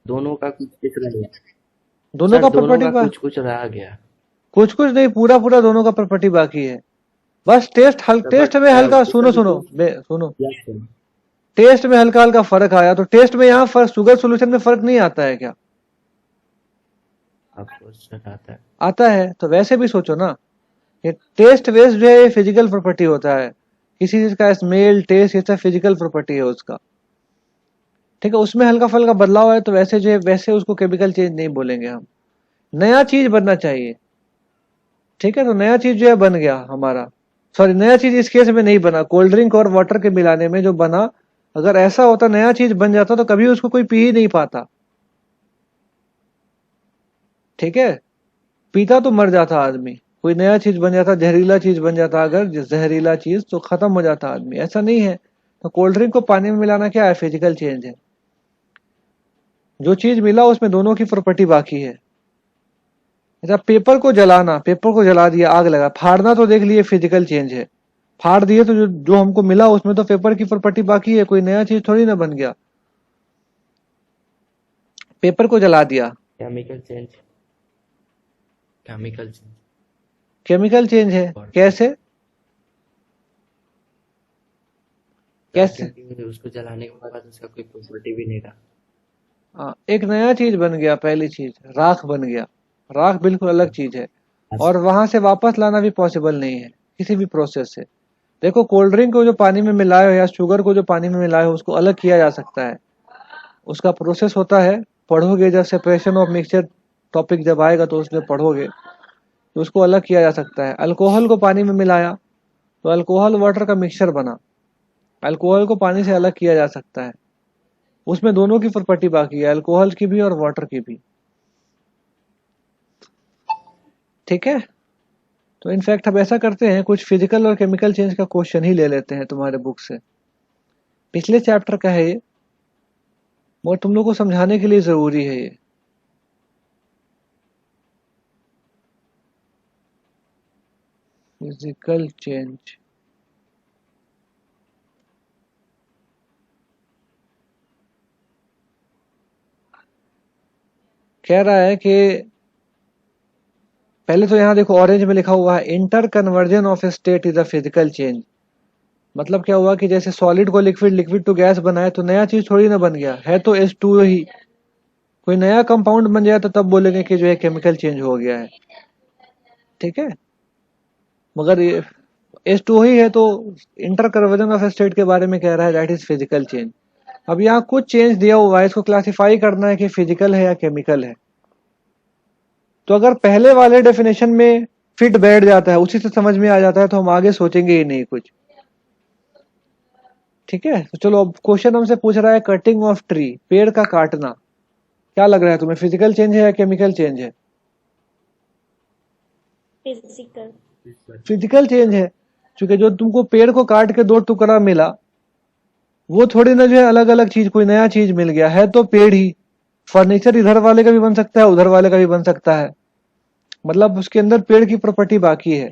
दोनों का कुछ कुछ रह गया दोनों सर, का दोनों प्रॉपर्टी का कुछ कुछ रह गया कुछ कुछ नहीं, पूरा पूरा दोनों का प्रॉपर्टी बाकी है। बस टेस्ट सर, टेस्ट बट में हल्का, शुगर सुनो बिल्कुल सुनो, यस सर। टेस्ट में हल्का हल्का फर्क आया, तो टेस्ट में यहाँ फर्क, शुगर सोल्यूशन में फर्क नहीं आता है क्या? आपको सर आता है। आता है। तो वैसे भी सोचो ना, ये टेस्ट वेस्ट जो है ये फिजिकल प्रॉपर्टी होता है। किसी चीज का स्मेल, टेस्ट, ये सब फिजिकल प्रॉपर्टी है उसका। ठीक है, उसमें हल्का फल्का बदलाव है तो वैसे जो है वैसे उसको केमिकल चेंज नहीं बोलेंगे हम। नया चीज बनना चाहिए। ठीक है, तो नया चीज जो है बन गया हमारा, सॉरी नया चीज इस केस में नहीं बना, कोल्ड ड्रिंक और वाटर के मिलाने में जो बना, अगर ऐसा होता नया चीज बन जाता तो कभी उसको कोई पी ही नहीं पाता। ठीक है, पीता तो मर जाता आदमी, कोई नया चीज बन जाता, जहरीला चीज बन जाता, अगर जहरीला चीज तो खत्म हो जाता आदमी, ऐसा नहीं है। तो कोल्ड ड्रिंक को पानी में मिलाना क्या है? फिजिकल चेंज है। जो चीज मिला उसमें दोनों की प्रॉपर्टी बाकी है। अच्छा, पेपर को जलाना, पेपर को जला दिया, आग लगा, फाड़ना तो देख लिए फिजिकल चेंज है, फाड़ दिए तो जो हमको मिला उसमें तो पेपर की प्रॉपर्टी बाकी है, कोई नया चीज थोड़ी ना बन गया। पेपर को जला दिया, chemical change. Chemical change. Chemical change है। कैसे? कैसे? क्योंकि उसको जलाने के बाद उसका कोई प्रॉपर्टी भी नहीं रहा। एक नया चीज बन गया, पहली चीज राख बन गया। राख बिल्कुल अलग चीज है, और वहां से वापस लाना भी पॉसिबल नहीं है किसी भी प्रोसेस से। देखो, कोल्ड ड्रिंक को जो पानी में मिलाए हो या शुगर को जो पानी में मिलाए हो, उसको अलग किया जा सकता है। उसका प्रोसेस होता है, पढ़ोगे जब सेपरेशन ऑफ मिक्सचर टॉपिक जब आएगा तो उसमें पढ़ोगे, तो उसको अलग किया जा सकता है। अल्कोहल को पानी में मिलाया तो अल्कोहल वाटर का मिक्सचर बना, अल्कोहल को पानी से अलग किया जा सकता है। उसमें दोनों की प्रॉपर्टी बाकी है, अल्कोहल की भी और वाटर की भी। ठीक है, तो इनफैक्ट हम ऐसा करते हैं, कुछ फिजिकल और केमिकल चेंज का क्वेश्चन ही ले लेते हैं तुम्हारे बुक से। पिछले चैप्टर का है ये, मगर तुम लोग को समझाने के लिए जरूरी है ये। फिजिकल चेंज, कह रहा है कि पहले तो यहां देखो ऑरेंज में लिखा हुआ है, inter conversion of state is a physical change. मतलब क्या हुआ कि जैसे सॉलिड को लिक्विड, लिक्विड टू गैस बनाए, तो नया चीज थोड़ी ना बन गया है, तो H2O ही। कोई नया कंपाउंड बन जाए तो तब बोलेंगे कि जो है केमिकल चेंज हो गया है। ठीक है, मगर ये H2O ही है, तो इंटर कन्वर्जन ऑफ स्टेट के बारे में कह रहा है, दैट इज फिजिकल चेंज। अब यहाँ कुछ चेंज दिया हुआ है, इसको क्लासिफाई करना है कि फिजिकल है या केमिकल है। तो अगर पहले वाले डेफिनेशन में फिट बैठ जाता है, उसी से समझ में आ जाता है, तो हम आगे सोचेंगे ही नहीं कुछ। ठीक है, तो चलो अब क्वेश्चन हमसे पूछ रहा है, कटिंग ऑफ ट्री, पेड़ का काटना, क्या लग रहा है तुम्हें, फिजिकल चेंज है या केमिकल चेंज है? फिजिकल। फिजिकल चेंज है, क्योंकि जो तुमको पेड़ को काट के 2 टुकड़ा मिला, वो थोड़ी ना जो है अलग अलग चीज, कोई नया चीज मिल गया है, तो पेड़ ही। फर्नीचर इधर वाले का भी बन सकता है, उधर वाले का भी बन सकता है, मतलब उसके अंदर पेड़ की प्रॉपर्टी बाकी है।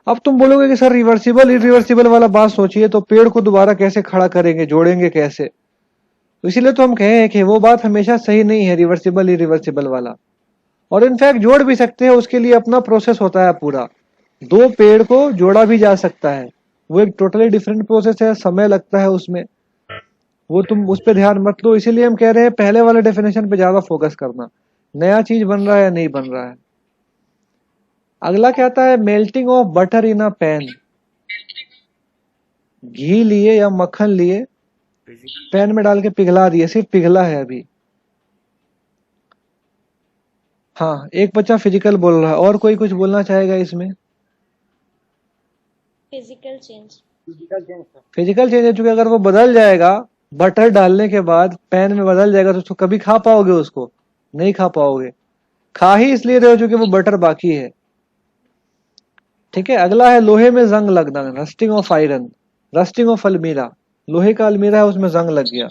अब तुम बोलोगे कि सर रिवर्सिबल इरिवर्सिबल वाला बात सोचिए, तो पेड़ को दोबारा कैसे खड़ा करेंगे, जोड़ेंगे कैसे? तो इसीलिए तो हम कहे हैं कि वो बात हमेशा सही नहीं है, रिवर्सिबल इरिवर्सिबल वाला। और इनफैक्ट जोड़ भी सकते हैं, उसके लिए अपना प्रोसेस होता है पूरा। 2 पेड़ को जोड़ा भी जा सकता है, वो एक टोटली डिफरेंट प्रोसेस है, समय लगता है उसमें, वो तुम उस पर ध्यान मत दो। इसीलिए हम कह रहे हैं पहले वाले डेफिनेशन पे ज्यादा फोकस करना, नया चीज बन रहा है या नहीं बन रहा है। अगला क्या आता है, melting of butter in a pan. घी लिए या मक्खन लिए, पैन में डाल के पिघला दिए, सिर्फ पिघला है अभी। हाँ, एक बच्चा फिजिकल बोल रहा है, और कोई कुछ बोलना चाहेगा इसमें? Physical change. फिजिकल चेंज है, चूंकि अगर वो बदल जाएगा, बटर डालने के बाद पैन में बदल जाएगा, तो उसको कभी खा पाओगे? उसको नहीं खा पाओगे। खा ही इसलिए रहे हो चूंकि वो बटर बाकी है। ठीक है, अगला है लोहे में जंग लगना, rusting of iron, rusting of अलमीरा, लोहे का अलमीरा है उसमें जंग लग गया।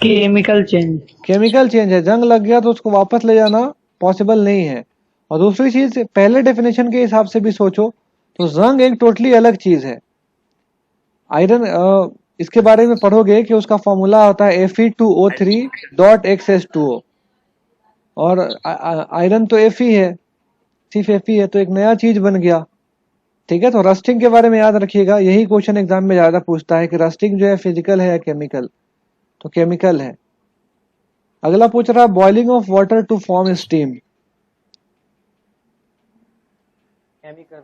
Chemical change. केमिकल चेंज है, जंग लग गया तो उसको वापस ले जाना पॉसिबल नहीं है। और दूसरी चीज, पहले डेफिनेशन के हिसाब से भी सोचो तो जंग एक टोटली अलग चीज है। आयरन इसके बारे में पढ़ोगे कि उसका फॉर्मूला होता है Fe2O3.XH2O, और आयरन तो Fe है, सिर्फ Fe है, तो एक नया चीज बन गया। ठीक है, तो रस्टिंग के बारे में याद रखिएगा, यही क्वेश्चन एग्जाम में ज्यादा पूछता है कि रस्टिंग जो है फिजिकल है या केमिकल, तो केमिकल है। अगला पूछ रहा है boiling of water to form steam, chemical.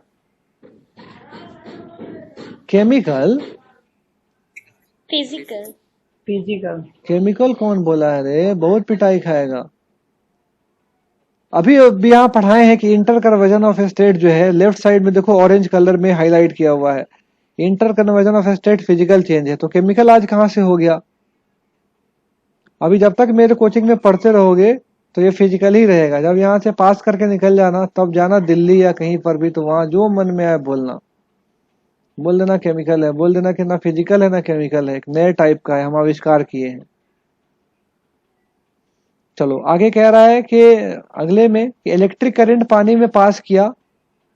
Physical. Physical. Chemical कौन बोला है रे, बहुत पिटाई खाएगा। अभी अभी यहाँ पढ़ाए हैं कि इंटर कन्वर्जन ऑफ स्टेट जो है, लेफ्ट साइड में देखो ऑरेंज कलर में हाईलाइट किया हुआ है, inter conversion of state physical change है। तो केमिकल आज कहाँ से हो गया? अभी जब तक मेरे कोचिंग में पढ़ते रहोगे तो ये फिजिकल ही रहेगा। जब यहाँ से पास करके निकल जाना, तब जाना दिल्ली या कहीं पर भी, तो वहां जो मन में आए बोलना, बोल देना केमिकल है, बोल देना कि ना फिजिकल है ना केमिकल है, एक नए टाइप का है, हम आविष्कार किए हैं। चलो आगे कह रहा है कि अगले में इलेक्ट्रिक करंट पानी में पास किया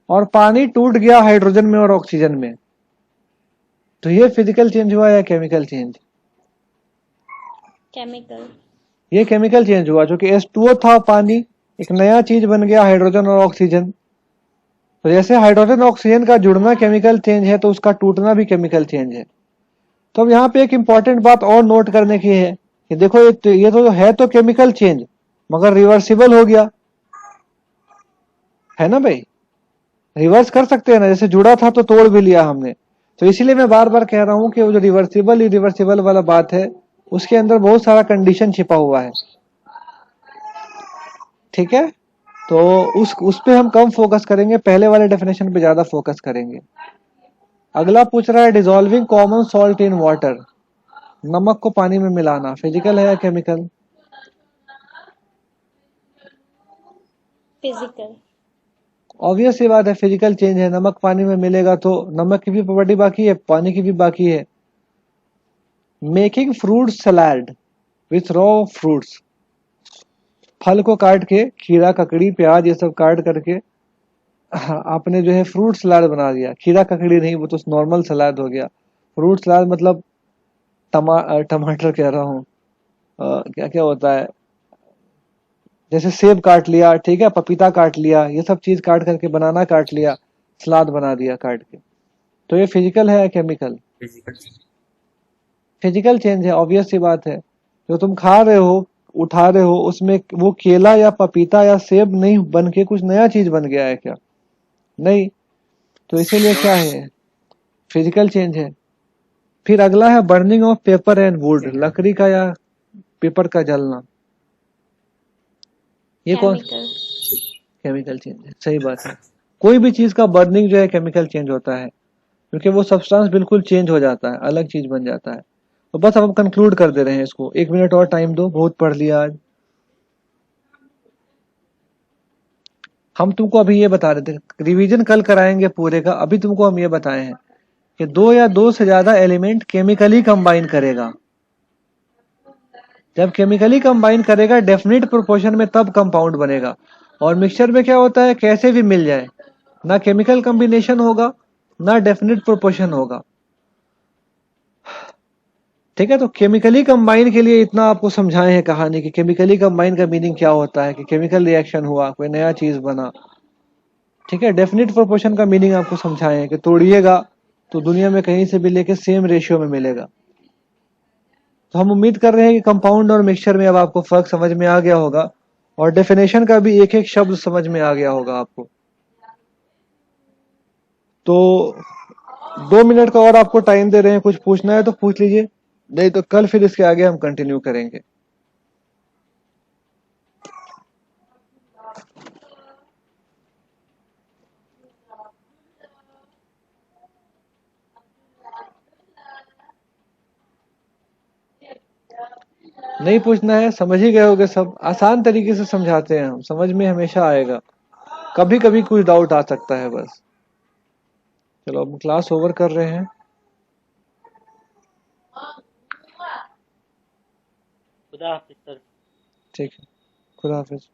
और पानी टूट गया हाइड्रोजन में और ऑक्सीजन में, तो ये फिजिकल चेंज हुआ या केमिकल चेंज? केमिकल। ये केमिकल चेंज हुआ, जो कि H2O था पानी, एक नया चीज बन गया हाइड्रोजन और ऑक्सीजन। तो जैसे हाइड्रोजन और ऑक्सीजन का जुड़ना केमिकल चेंज है, तो उसका टूटना भी केमिकल चेंज है। तो अब यहाँ पे एक इंपॉर्टेंट बात और नोट करने की है कि देखो ये तो है तो केमिकल चेंज, मगर रिवर्सिबल हो गया है ना भाई, रिवर्स कर सकते हैं ना, जैसे जुड़ा था तो तोड़ भी लिया हमने। तो इसीलिए मैं बार बार कह रहा हूं कि वो जो रिवर्सिबल इरिवर्सिबल वाला बात है, उसके अंदर बहुत सारा कंडीशन छिपा हुआ है। ठीक है, तो उस पे हम कम फोकस करेंगे, पहले वाले डेफिनेशन पे ज्यादा फोकस करेंगे। अगला पूछ रहा है dissolving common salt in water, नमक को पानी में मिलाना, फिजिकल है या केमिकल? फिजिकल। ऑब्वियस सी बात है, फिजिकल चेंज है। नमक पानी में मिलेगा तो नमक की भी प्रॉपर्टी बाकी है, पानी की भी बाकी है। Making fruit salad with raw fruits, फल को काट के, खीरा ककड़ी प्याज ये सब काट करके आपने जो है फ्रूट सलाद बना दिया। खीरा ककड़ी नहीं, वो तो नॉर्मल सलाद हो गया। फ्रूट सलाद मतलब टमाटर कह रहा हूँ, क्या क्या होता है, जैसे सेब काट लिया, ठीक है, पपीता काट लिया, ये सब चीज काट करके, बनाना काट लिया, सलाद बना दिया काट के। तो ये फिजिकल है या केमिकल? फिजिकल चेंज है, ऑब्वियस सी बात है। जो तुम खा रहे हो, उठा रहे हो, उसमें वो केला या पपीता या सेब नहीं बन के कुछ नया चीज बन गया है क्या? नहीं। तो इसीलिए क्या है, फिजिकल चेंज है। फिर अगला है burning of paper and would, लकड़ी का या पेपर का जलना, ये कौन? केमिकल। केमिकल चेंज है, सही बात है। कोई भी चीज का बर्निंग जो है केमिकल चेंज होता है, क्योंकि वो सब्सटेंस बिल्कुल चेंज हो जाता है, अलग चीज बन जाता है। तो बस अब हम कंक्लूड कर दे रहे हैं इसको, 1 मिनट और टाइम दो, बहुत पढ़ लिया आज। हम तुमको अभी ये बता रहे थे, रिवीजन कल कराएंगे पूरे का, अभी तुमको हम ये बताए हैं कि 2 या 2 से ज्यादा एलिमेंट केमिकली कंबाइन करेगा। जब केमिकली कंबाइन करेगा डेफिनेट प्रोपोर्शन में, तब कंपाउंड बनेगा। और मिक्सचर में क्या होता है, कैसे भी मिल जाए, ना केमिकल कॉम्बिनेशन होगा ना डेफिनेट प्रोपोर्शन होगा। ठीक है, तो केमिकली कंबाइन के लिए इतना आपको समझाए हैं कहानी कि केमिकली कंबाइन का मीनिंग क्या होता है, कि केमिकल रिएक्शन हुआ, कोई नया चीज बना। ठीक है, डेफिनेट प्रोपोर्शन का मीनिंग आपको समझाए हैं कि तोड़िएगा तो दुनिया में कहीं से भी लेके सेम रेशियो में मिलेगा। तो हम उम्मीद कर रहे हैं कि कंपाउंड और मिक्सचर में अब आपको फर्क समझ में आ गया होगा, और डेफिनेशन का भी एक एक शब्द समझ में आ गया होगा आपको। तो 2 मिनट का और आपको टाइम दे रहे हैं, कुछ पूछना है तो पूछ लीजिए, नहीं तो कल फिर इसके आगे हम कंटिन्यू करेंगे। नहीं पूछना है, समझ ही गए होगे सब, आसान तरीके से समझाते हैं हम, समझ में हमेशा आएगा। कभी कभी कुछ डाउट आ सकता है बस। चलो अब क्लास ओवर कर रहे हैं। खुदा हाफिज सर। ठीक है, खुदा हाफिज।